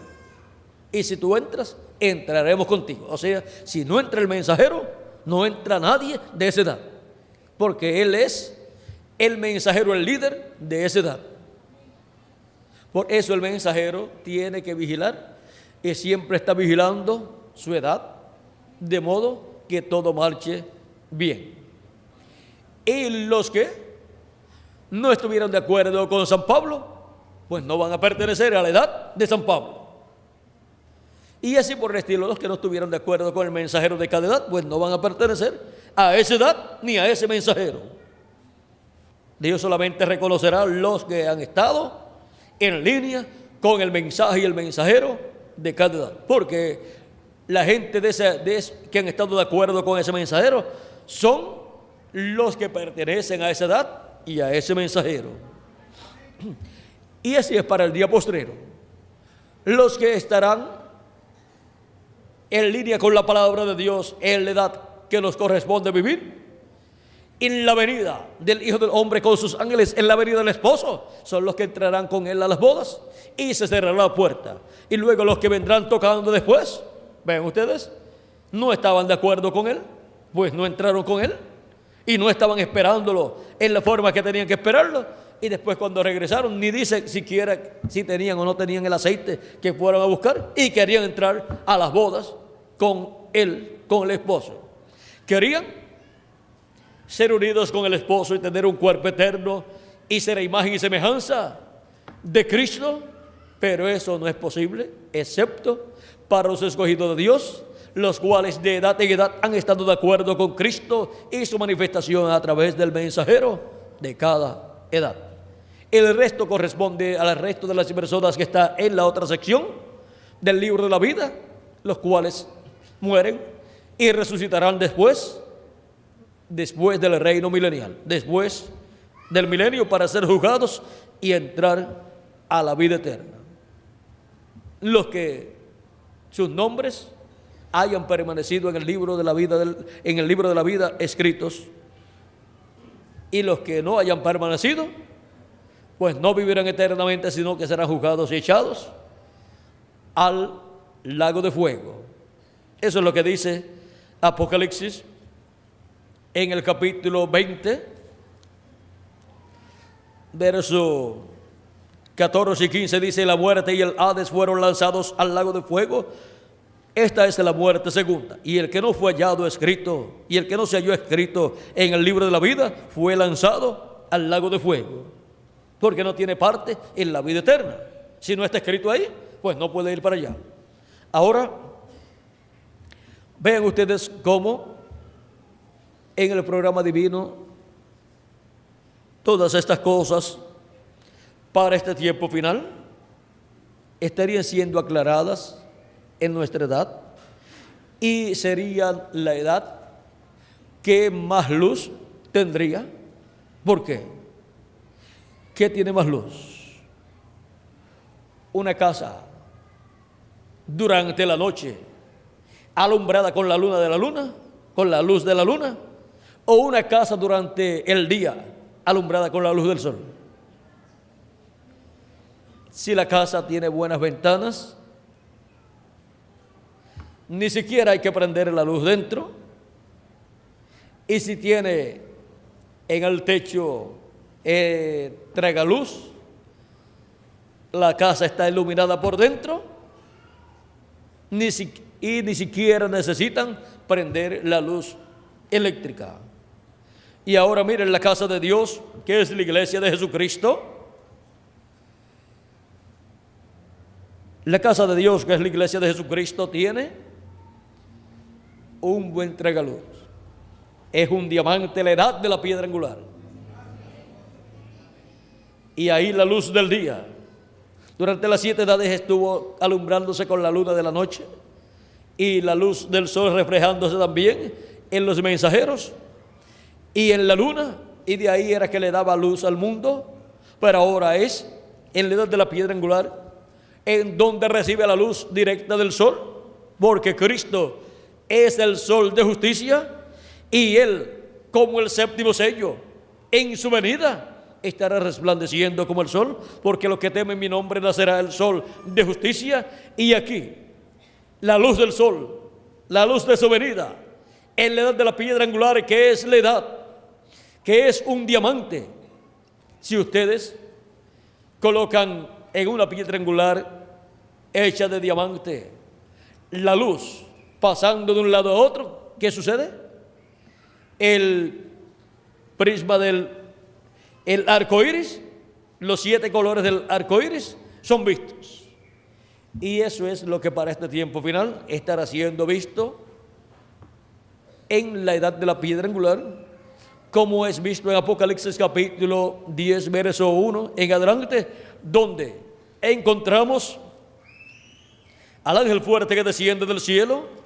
Speaker 1: y si tú entras, entraremos contigo. O sea, si no entra el mensajero, no entra nadie de esa edad, porque él es el mensajero, el líder de esa edad. Por eso el mensajero tiene que vigilar y siempre está vigilando su edad, de modo que todo marche bien. Y los que no estuvieron de acuerdo con San Pablo, pues no van a pertenecer a la edad de San Pablo. Y así por el estilo, los que no estuvieron de acuerdo con el mensajero de cada edad, pues no van a pertenecer a esa edad ni a ese mensajero. Dios solamente reconocerá los que han estado en línea con el mensaje y el mensajero de cada edad, porque la gente que han estado de acuerdo con ese mensajero son los que pertenecen a esa edad y a ese mensajero. Y así es para el día postrero. Los que estarán en línea con la palabra de Dios en la edad que nos corresponde vivir, en la venida del Hijo del Hombre con sus ángeles, en la venida del esposo, son los que entrarán con él a las bodas y se cerrará la puerta. Y luego los que vendrán tocando después, ven ustedes, no estaban de acuerdo con él, pues no entraron con él y no estaban esperándolo en la forma que tenían que esperarlo. Y después cuando regresaron, ni dice siquiera si tenían o no tenían el aceite que fueron a buscar, y querían entrar a las bodas con él, con el esposo. Querían ser unidos con el esposo y tener un cuerpo eterno y ser a imagen y semejanza de Cristo, pero eso no es posible, excepto para los escogidos de Dios, los cuales de edad en edad han estado de acuerdo con Cristo y su manifestación a través del mensajero de cada edad. El resto corresponde al resto de las personas que está en la otra sección del libro de la vida, los cuales mueren y resucitarán después del reino milenial, después del milenio, para ser juzgados y entrar a la vida eterna. Los que sus nombres hayan permanecido en el libro de la vida, escritos, y los que no hayan permanecido, pues no vivirán eternamente, sino que serán juzgados y echados al lago de fuego. Eso es lo que dice Apocalipsis en el capítulo 20, verso 14 y 15, dice: la muerte y el Hades fueron lanzados al lago de fuego. Esta es la muerte segunda. Y el que no fue hallado escrito, y el que no se halló escrito en el libro de la vida, fue lanzado al lago de fuego, porque no tiene parte en la vida eterna. Si no está escrito ahí, pues no puede ir para allá. Ahora, vean ustedes cómo en el programa divino todas estas cosas para este tiempo final estarían siendo aclaradas en nuestra edad, y sería la edad que más luz tendría ¿Por qué? ¿Qué tiene más luz? Una casa durante la noche alumbrada con la luna de la luna, con la luz de la luna, o una casa durante el día alumbrada con la luz del sol. Si la casa tiene buenas ventanas, ni siquiera hay que prender la luz dentro. Y si tiene en el techo tragaluz, la casa está iluminada por dentro, ni siquiera necesitan prender la luz eléctrica. Y ahora miren la casa de Dios, que es la iglesia de Jesucristo. La casa de Dios, que es la iglesia de Jesucristo, tiene un buen tragaluz. Es un diamante, la edad de la piedra angular. Y ahí la luz del día. Durante las 7 edades estuvo alumbrándose con la luna de la noche y la luz del sol reflejándose también en los mensajeros y en la luna, y de ahí era que le daba luz al mundo. Pero ahora es en la edad de la piedra angular, en donde recibe la luz directa del sol, porque Cristo es el sol de justicia, y Él, como el séptimo sello, en su venida estará resplandeciendo como el sol, porque los que temen mi nombre nacerá el sol de justicia. Y aquí la luz del sol, la luz de su venida, en la edad de la piedra angular, que es la edad, que es un diamante. Si ustedes colocan en una piedra angular hecha de diamante la luz pasando de un lado a otro, ¿qué sucede? El prisma del arco iris, los 7 colores del arco iris son vistos. Y eso es lo que para este tiempo final estará siendo visto en la edad de la piedra angular, como es visto en Apocalipsis capítulo 10, verso 1 en adelante, donde encontramos al ángel fuerte que desciende del cielo.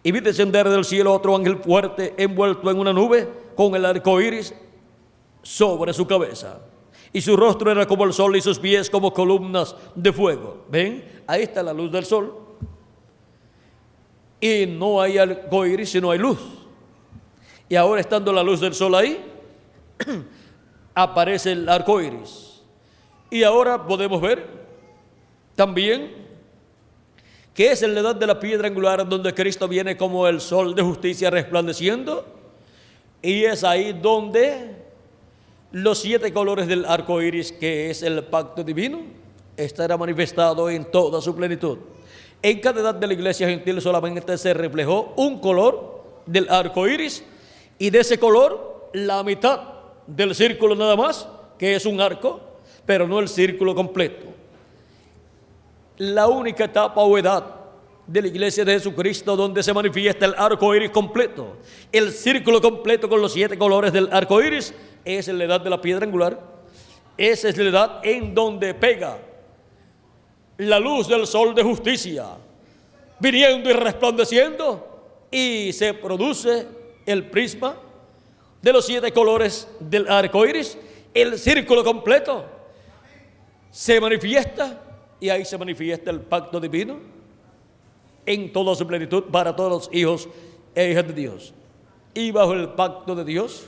Speaker 1: Y vi descender del cielo otro ángel fuerte envuelto en una nube con el arco iris sobre su cabeza. Y su rostro era como el sol y sus pies como columnas de fuego. ¿Ven? Ahí está la luz del sol. Y no hay arco iris, sino hay luz. Y ahora, estando la luz del sol ahí, aparece el arco iris. Y ahora podemos ver también que es en la edad de la piedra angular, donde Cristo viene como el sol de justicia resplandeciendo, y es ahí donde los 7 colores del arco iris, que es el pacto divino, estará manifestado en toda su plenitud. En cada edad de la iglesia gentil solamente se reflejó un color del arco iris, y de ese color la mitad del círculo nada más, que es un arco, pero no el círculo completo. La única etapa o edad de la iglesia de Jesucristo donde se manifiesta el arco iris completo, el círculo completo con los 7 colores del arco iris, es la edad de la piedra angular. Esa es la edad en donde pega la luz del sol de justicia, viniendo y resplandeciendo, y se produce el prisma de los 7 colores del arco iris, el círculo completo se manifiesta. Y ahí se manifiesta el pacto divino en toda su plenitud para todos los hijos e hijas de Dios. Y bajo el pacto de Dios,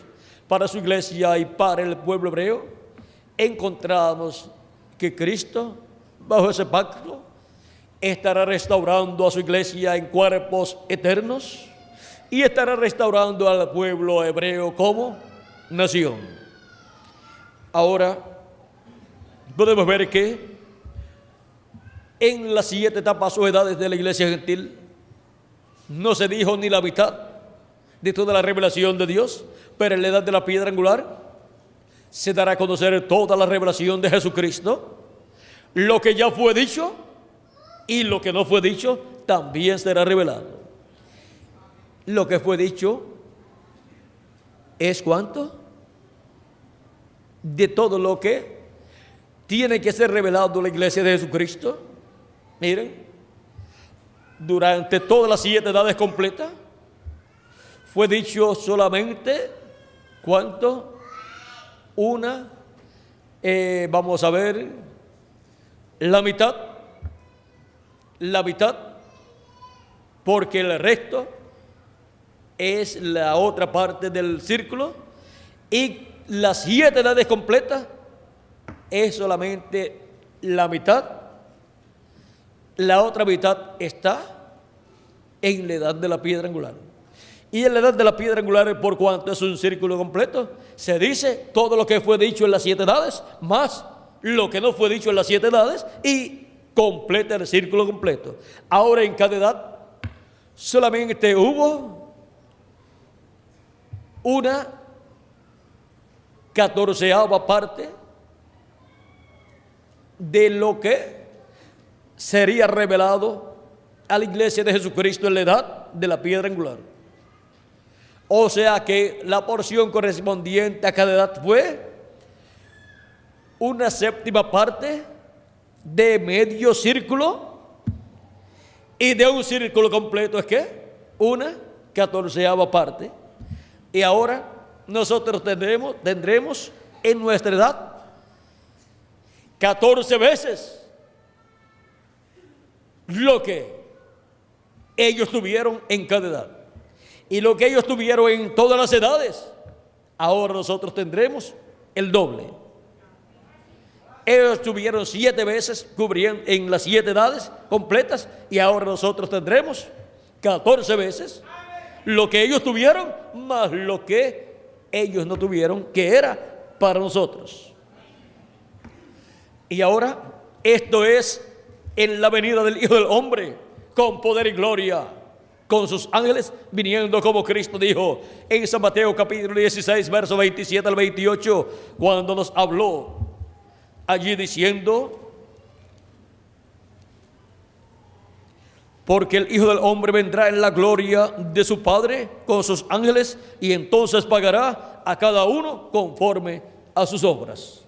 Speaker 1: para su iglesia y para el pueblo hebreo, encontramos que Cristo, bajo ese pacto, estará restaurando a su iglesia en cuerpos eternos y estará restaurando al pueblo hebreo como nación. Ahora podemos ver que en las 7 etapas o edades de la iglesia gentil no se dijo ni la mitad de toda la revelación de Dios, pero en la edad de la piedra angular se dará a conocer toda la revelación de Jesucristo. Lo que ya fue dicho y lo que no fue dicho también será revelado. Lo que fue dicho es ¿cuánto? De todo lo que tiene que ser revelado en la iglesia de Jesucristo. Miren, durante todas las 7 edades completas fue dicho solamente, ¿cuánto? Vamos a ver, la mitad, porque el resto es la otra parte del círculo, y las 7 edades completas es solamente la mitad. La otra mitad está en la edad de la piedra angular. Y en la edad de la piedra angular, por cuanto es un círculo completo, se dice todo lo que fue dicho en las 7 edades, más lo que no fue dicho en las 7 edades, y completa el círculo completo. Ahora, en cada edad solamente hubo una 14ª parte de lo que sería revelado a la iglesia de Jesucristo en la edad de la piedra angular. O sea que la porción correspondiente a cada edad fue una 7ª parte de medio círculo, y de un círculo completo es que una 14ª parte. Y ahora nosotros tendremos en nuestra edad 14 veces lo que ellos tuvieron en cada edad. Y lo que ellos tuvieron en todas las edades, ahora nosotros tendremos el doble. Ellos tuvieron 7 veces cubriendo en las 7 edades completas, y ahora nosotros tendremos 14 veces lo que ellos tuvieron, más lo que ellos no tuvieron, que era para nosotros. Y ahora, esto es en la venida del Hijo del Hombre, con poder y gloria, con sus ángeles viniendo, como Cristo dijo en San Mateo capítulo 16, verso 27 al 28, cuando nos habló allí diciendo: porque el Hijo del Hombre vendrá en la gloria de su Padre con sus ángeles, y entonces pagará a cada uno conforme a sus obras.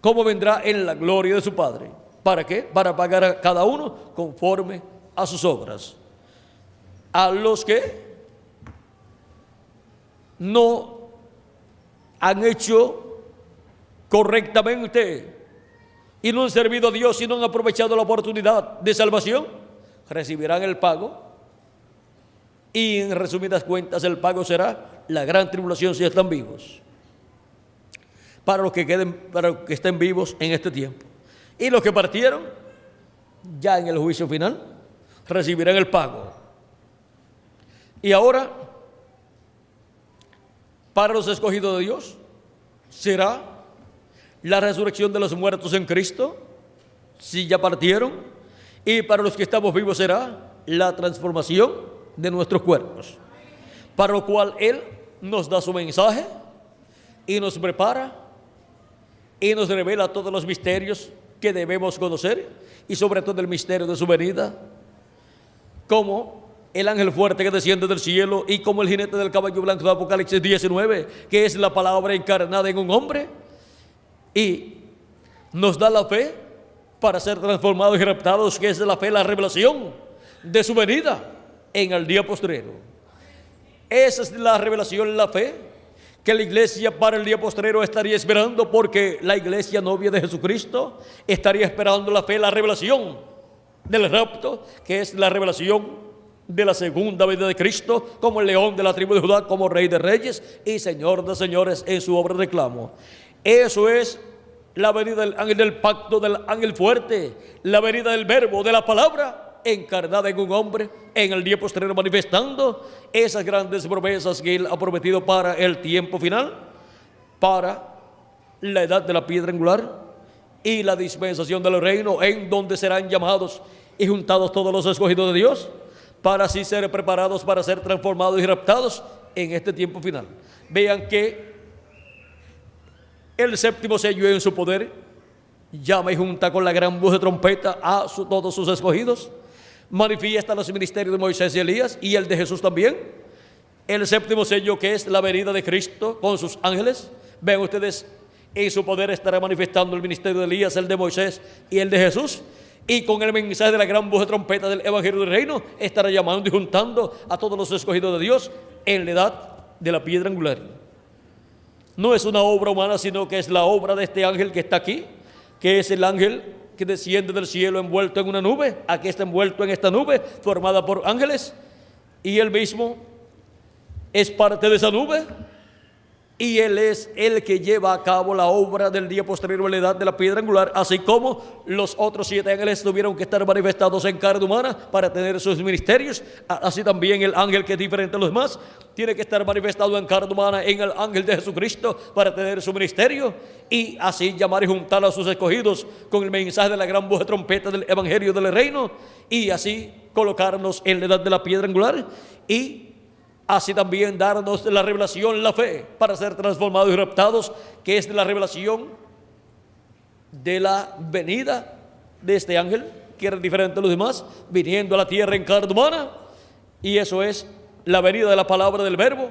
Speaker 1: ¿Cómo vendrá en la gloria de su Padre? ¿Para qué? Para pagar a cada uno conforme a sus obras. A los que no han hecho correctamente y no han servido a Dios y no han aprovechado la oportunidad de salvación, recibirán el pago, y en resumidas cuentas el pago será la gran tribulación si están vivos, para los que estén vivos en este tiempo. Y los que partieron ya en el juicio final recibirán el pago. Y ahora, para los escogidos de Dios será la resurrección de los muertos en Cristo, si ya partieron, y para los que estamos vivos será la transformación de nuestros cuerpos, para lo cual Él nos da su mensaje y nos prepara y nos revela todos los misterios que debemos conocer, y sobre todo el misterio de su venida, como el ángel fuerte que desciende del cielo, y como el jinete del caballo blanco de Apocalipsis 19, que es la palabra encarnada en un hombre, y nos da la fe para ser transformados y raptados, que es la fe, la revelación de su venida en el día postrero. Esa es la revelación, la fe que la iglesia para el día postrero estaría esperando, porque la iglesia novia de Jesucristo estaría esperando la fe, la revelación del rapto, que es la revelación de la segunda venida de Cristo, como el león de la tribu de Judá, como rey de reyes y señor de señores en su obra de reclamo. Eso es la venida del ángel del pacto, del ángel fuerte, la venida del verbo, de la palabra encarnada en un hombre en el día postrero, manifestando esas grandes promesas que Él ha prometido para el tiempo final, para la edad de la piedra angular y la dispensación del reino, en donde serán llamados y juntados todos los escogidos de Dios, para así ser preparados para ser transformados y raptados en este tiempo final. Vean que el séptimo sello en su poder llama y junta con la gran voz de trompeta a todos sus escogidos, manifiesta los ministerios de Moisés y Elías, y el de Jesús también. El séptimo sello, que es la venida de Cristo con sus ángeles, vean ustedes, en su poder estará manifestando el ministerio de Elías, el de Moisés y el de Jesús, y con el mensaje de la gran voz de trompeta del evangelio del reino estará llamando y juntando a todos los escogidos de Dios en la edad de la piedra angular. No es una obra humana, sino que es la obra de este ángel que está aquí, que es el ángel que desciende del cielo envuelto en una nube. Aquí está envuelto en esta nube formada por ángeles, y él mismo es parte de esa nube, y él es el que lleva a cabo la obra del día posterior a la edad de la piedra angular, así como los otros 7 ángeles tuvieron que estar manifestados en carne humana para tener sus ministerios. Así también el ángel, que es diferente a los demás, tiene que estar manifestado en carne humana en el ángel de Jesucristo para tener su ministerio, y así llamar y juntar a sus escogidos con el mensaje de la gran voz de trompeta del evangelio del reino, y así colocarnos en la edad de la piedra angular, y así también darnos la revelación, la fe, para ser transformados y raptados, que es la revelación de la venida de este ángel, que era diferente a los demás, viniendo a la tierra en carne humana. Y eso es la venida de la palabra del verbo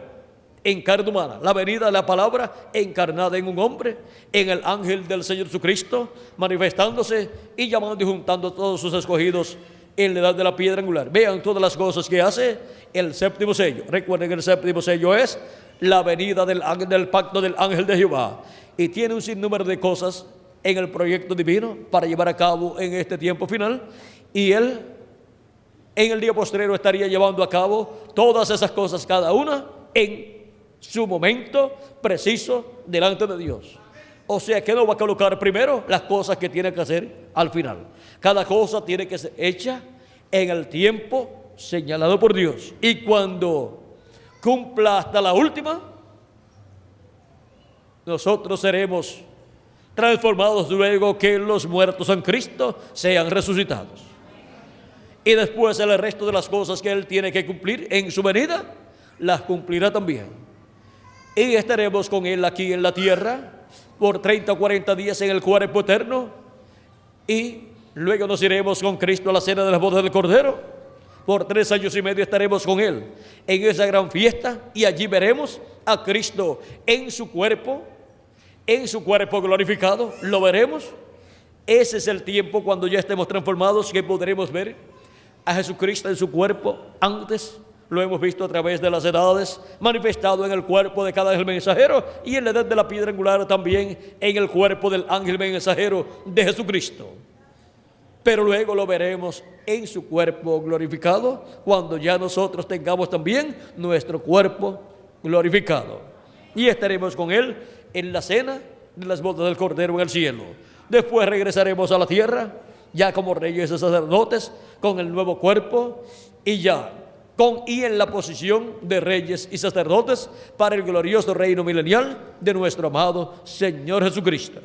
Speaker 1: en carne humana, la venida de la palabra encarnada en un hombre, en el ángel del Señor Jesucristo, manifestándose y llamando y juntando a todos sus escogidos en la edad de la piedra angular. Vean todas las cosas que hace el séptimo sello. Recuerden que el séptimo sello es la venida del ángel, del pacto del ángel de Jehová, y tiene un sinnúmero de cosas en el proyecto divino para llevar a cabo en este tiempo final, y él en el día posterior estaría llevando a cabo todas esas cosas, cada una en su momento preciso delante de Dios. O sea que no va a colocar primero las cosas que tiene que hacer al final. Cada cosa tiene que ser hecha en el tiempo señalado por Dios. Y cuando cumpla hasta la última, nosotros seremos transformados luego que los muertos en Cristo sean resucitados. Y después el resto de las cosas que Él tiene que cumplir en su venida, las cumplirá también. Y estaremos con Él aquí en la tierra por 30 o 40 días en el cuerpo eterno, y luego nos iremos con Cristo a la cena de las bodas del Cordero. Por 3 años y medio estaremos con Él en esa gran fiesta, y allí veremos a Cristo en su cuerpo glorificado. Lo veremos. Ese es el tiempo cuando ya estemos transformados, que podremos ver a Jesucristo en su cuerpo. Antes lo hemos visto a través de las edades, manifestado en el cuerpo de cada ángel mensajero, y en la edad de la piedra angular también en el cuerpo del ángel mensajero de Jesucristo. Pero luego lo veremos en su cuerpo glorificado, cuando ya nosotros tengamos también nuestro cuerpo glorificado, y estaremos con Él en la cena de las bodas del Cordero en el cielo. Después regresaremos a la tierra, ya como reyes y sacerdotes, con el nuevo cuerpo, y ya y en la posición de reyes y sacerdotes para el glorioso reino milenial de nuestro amado Señor Jesucristo.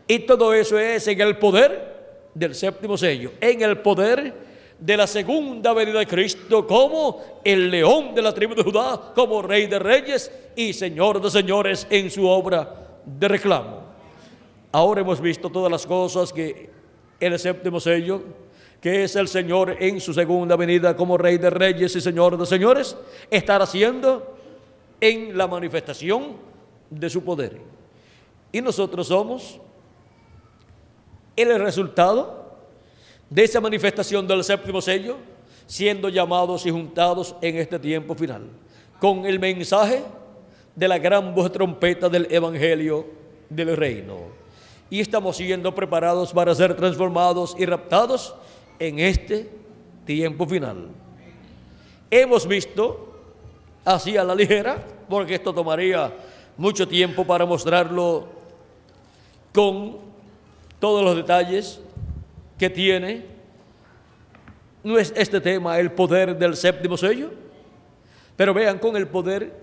Speaker 1: Y todo eso es en el poder del séptimo sello, en el poder de la segunda venida de Cristo, como el león de la tribu de Judá, como Rey de reyes y Señor de señores en su obra de reclamo. Ahora hemos visto todas las cosas que el séptimo sello, que es el Señor en su segunda venida como Rey de reyes y Señor de señores, estará haciendo en la manifestación de su poder. Y nosotros somos el resultado de esa manifestación del séptimo sello, siendo llamados y juntados en este tiempo final, con el mensaje de la gran voz de trompeta del evangelio del reino. Y estamos siendo preparados para ser transformados y raptados en este tiempo final. Hemos visto así a la ligera, porque esto tomaría mucho tiempo para mostrarlo con todos los detalles que tiene. No es este tema el poder del séptimo sello, pero vean, con el poder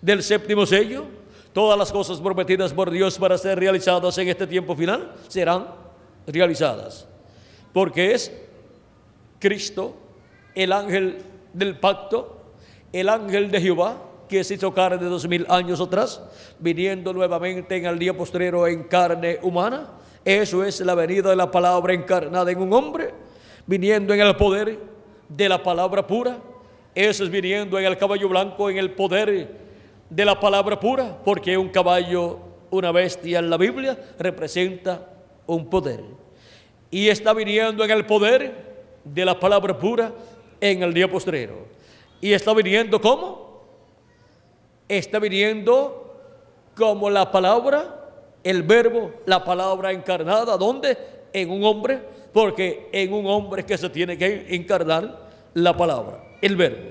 Speaker 1: del séptimo sello, todas las cosas prometidas por Dios para ser realizadas en este tiempo final serán realizadas, porque es Cristo, el ángel del pacto, el ángel de Jehová, que se hizo carne 2000 años atrás, viniendo nuevamente en el día postrero en carne humana. Eso es la venida de la palabra encarnada en un hombre, viniendo en el poder de la palabra pura. Eso es viniendo en el caballo blanco, en el poder de la palabra pura, porque un caballo, una bestia en la Biblia, representa un poder. Y está viniendo en el poder de la palabra pura en el día postrero. Y está viniendo ¿cómo? está viniendo como la palabra, el verbo, la palabra encarnada. ¿Dónde? En un hombre, porque en un hombre que se tiene que encarnar la palabra, el verbo.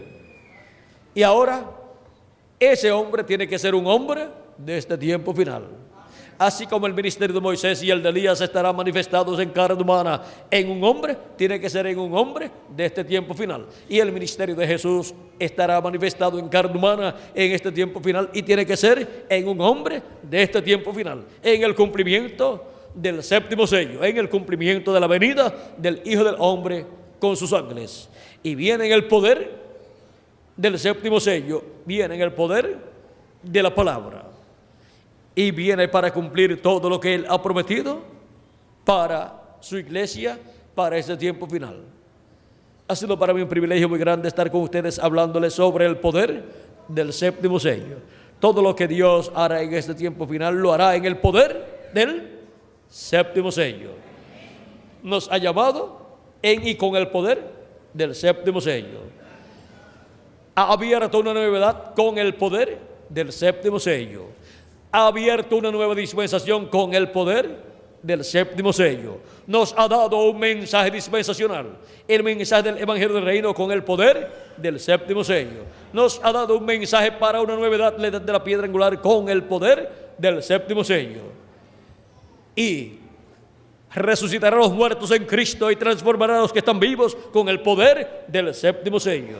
Speaker 1: Y ahora ese hombre tiene que ser un hombre de este tiempo final. Así como el ministerio de Moisés y el de Elías estarán manifestados en carne humana en un hombre, tiene que ser en un hombre de este tiempo final. Y el ministerio de Jesús estará manifestado en carne humana en este tiempo final y tiene que ser en un hombre de este tiempo final, en el cumplimiento del séptimo sello, en el cumplimiento de la venida del Hijo del Hombre con sus ángeles. Y viene en el poder del séptimo sello, viene en el poder de la palabra. Y viene para cumplir todo lo que Él ha prometido para su iglesia, para ese tiempo final. Ha sido para mí un privilegio muy grande estar con ustedes hablándoles sobre el poder del séptimo sello. Todo lo que Dios hará en este tiempo final lo hará en el poder del séptimo sello. Nos ha llamado en y con el poder del séptimo sello. Ha abierto una novedad con el poder del séptimo sello. Ha abierto una nueva dispensación con el poder del séptimo sello. Nos ha dado un mensaje dispensacional, el mensaje del Evangelio del Reino con el poder del séptimo sello. Nos ha dado un mensaje para una nueva edad, la edad de la piedra angular, con el poder del séptimo sello. Y resucitará a los muertos en Cristo y transformará a los que están vivos con el poder del séptimo sello.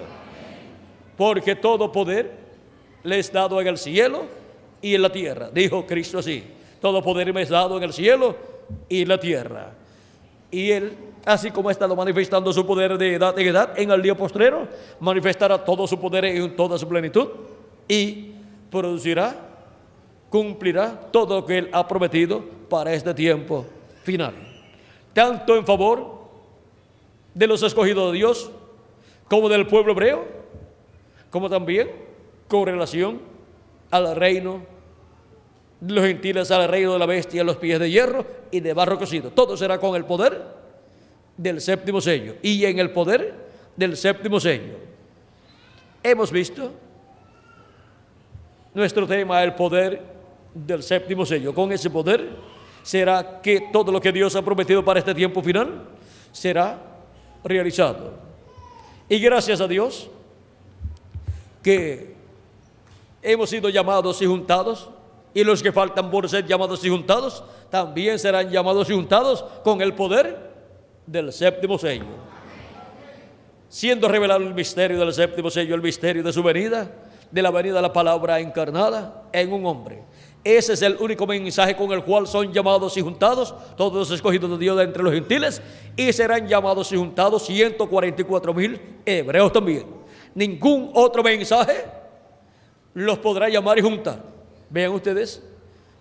Speaker 1: Porque todo poder le es dado en el cielo y en la tierra, dijo Cristo así: todo poder me es dado en el cielo y en la tierra. Y Él, así como ha estado manifestando su poder de edad en edad, en el día postrero manifestará todo su poder en toda su plenitud y producirá, cumplirá todo lo que Él ha prometido para este tiempo final, tanto en favor de los escogidos de Dios como del pueblo hebreo, como también con relación al reino de los gentiles, al reino de la bestia, a los pies de hierro y de barro cocido. Todo será con el poder del séptimo sello y en el poder del séptimo sello. Hemos visto nuestro tema, el poder del séptimo sello. Con ese poder será que todo lo que Dios ha prometido para este tiempo final será realizado. Y gracias a Dios que hemos sido llamados y juntados, y los que faltan por ser llamados y juntados también serán llamados y juntados con el poder del séptimo sello, siendo revelado el misterio del séptimo sello, el misterio de su venida, de la venida de la palabra encarnada en un hombre. Ese es el único mensaje con el cual son llamados y juntados todos los escogidos de Dios de entre los gentiles, y serán llamados y juntados 144,000 hebreos también. Ningún otro mensaje los podrá llamar y juntar. Vean ustedes,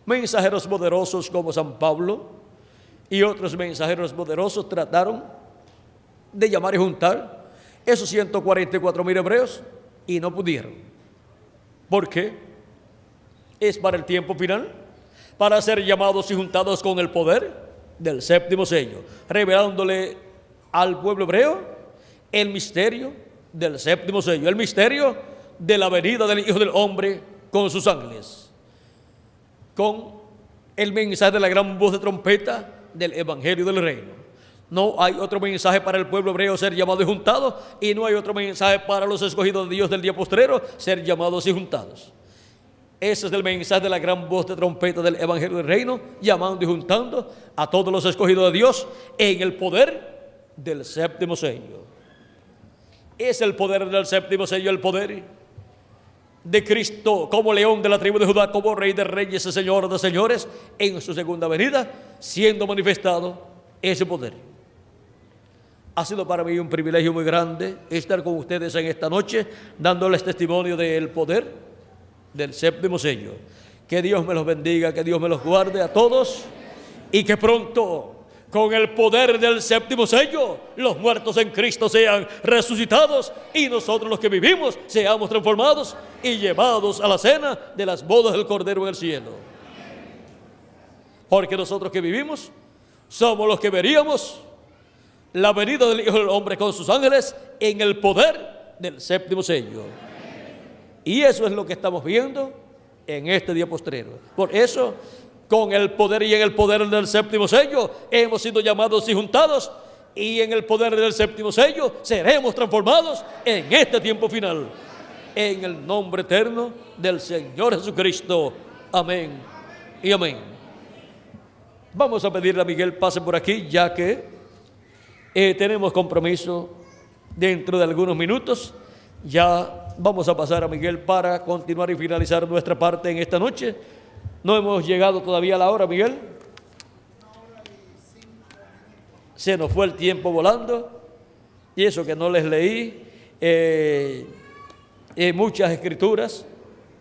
Speaker 1: mensajeros poderosos como San Pablo y otros mensajeros poderosos trataron de llamar y juntar esos 144,000 hebreos y no pudieron. ¿Por qué? Es para el tiempo final, para ser llamados y juntados con el poder del séptimo sello, revelándole al pueblo hebreo el misterio del séptimo sello, el misterio de la venida del Hijo del Hombre con sus ángeles, con el mensaje de la gran voz de trompeta del Evangelio del Reino. No hay otro mensaje para el pueblo hebreo ser llamado y juntado, y no hay otro mensaje para los escogidos de Dios del día postrero ser llamados y juntados. Ese es el mensaje de la gran voz de trompeta del Evangelio del Reino, llamando y juntando a todos los escogidos de Dios en el poder del séptimo sello. Es el poder del séptimo sello, el poder de Cristo como león de la tribu de Judá, como rey de reyes y señor de señores, en su segunda venida, siendo manifestado ese poder. Ha sido para mí un privilegio muy grande estar con ustedes en esta noche, dándoles testimonio del poder del séptimo sello. Que Dios me los bendiga, que Dios me los guarde a todos, y que pronto, con el poder del séptimo sello, los muertos en Cristo sean resucitados y nosotros los que vivimos seamos transformados y llevados a la cena de las bodas del Cordero en el cielo. Porque nosotros que vivimos somos los que veríamos la venida del Hijo del Hombre con sus ángeles en el poder del séptimo sello. Y eso es lo que estamos viendo en este día postrero. Por eso, con el poder y en el poder del séptimo sello, hemos sido llamados y juntados, y en el poder del séptimo sello seremos transformados en este tiempo final. En el nombre eterno del Señor Jesucristo. Amén y amén. Vamos a pedirle a Miguel pase por aquí, ya que tenemos compromiso dentro de algunos minutos. Ya vamos a pasar a Miguel para continuar y finalizar nuestra parte en esta noche. No hemos llegado todavía a la hora, Miguel. Se nos fue el tiempo volando, y eso que no les leí muchas escrituras,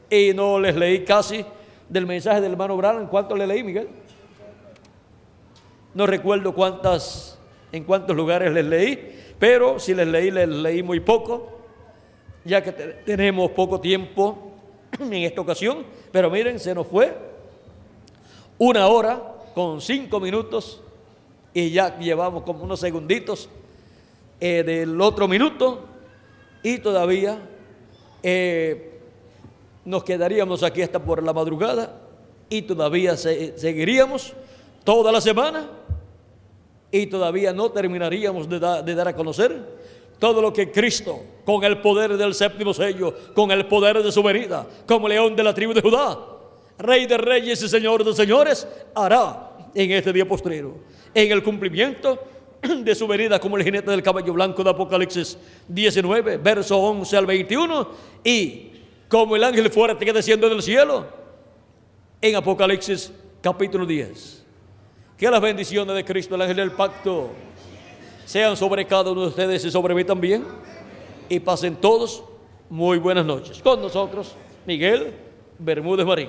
Speaker 1: y no les leí casi del mensaje del hermano Branham. ¿Cuánto le leí, Miguel? No recuerdo en cuántos lugares les leí, pero si les leí muy poco, ya que tenemos poco tiempo en esta ocasión. Pero miren, se nos fue 1 hora con 5 minutos, y ya llevamos como unos segunditos del otro minuto, y todavía nos quedaríamos aquí hasta por la madrugada, y todavía seguiríamos toda la semana, y todavía no terminaríamos de dar a conocer todo lo que Cristo, con el poder del séptimo sello, con el poder de su venida, como león de la tribu de Judá, Rey de reyes y Señor de señores, hará en este día postrero, en el cumplimiento de su venida como el jinete del caballo blanco de Apocalipsis 19, verso 11 al 21, y como el ángel fuerte que desciende del cielo en Apocalipsis capítulo 10. Que las bendiciones de Cristo, el ángel del pacto, sean sobre cada uno de ustedes y sobre mí también, y pasen todos muy buenas noches. Con nosotros, Miguel Bermúdez Marín.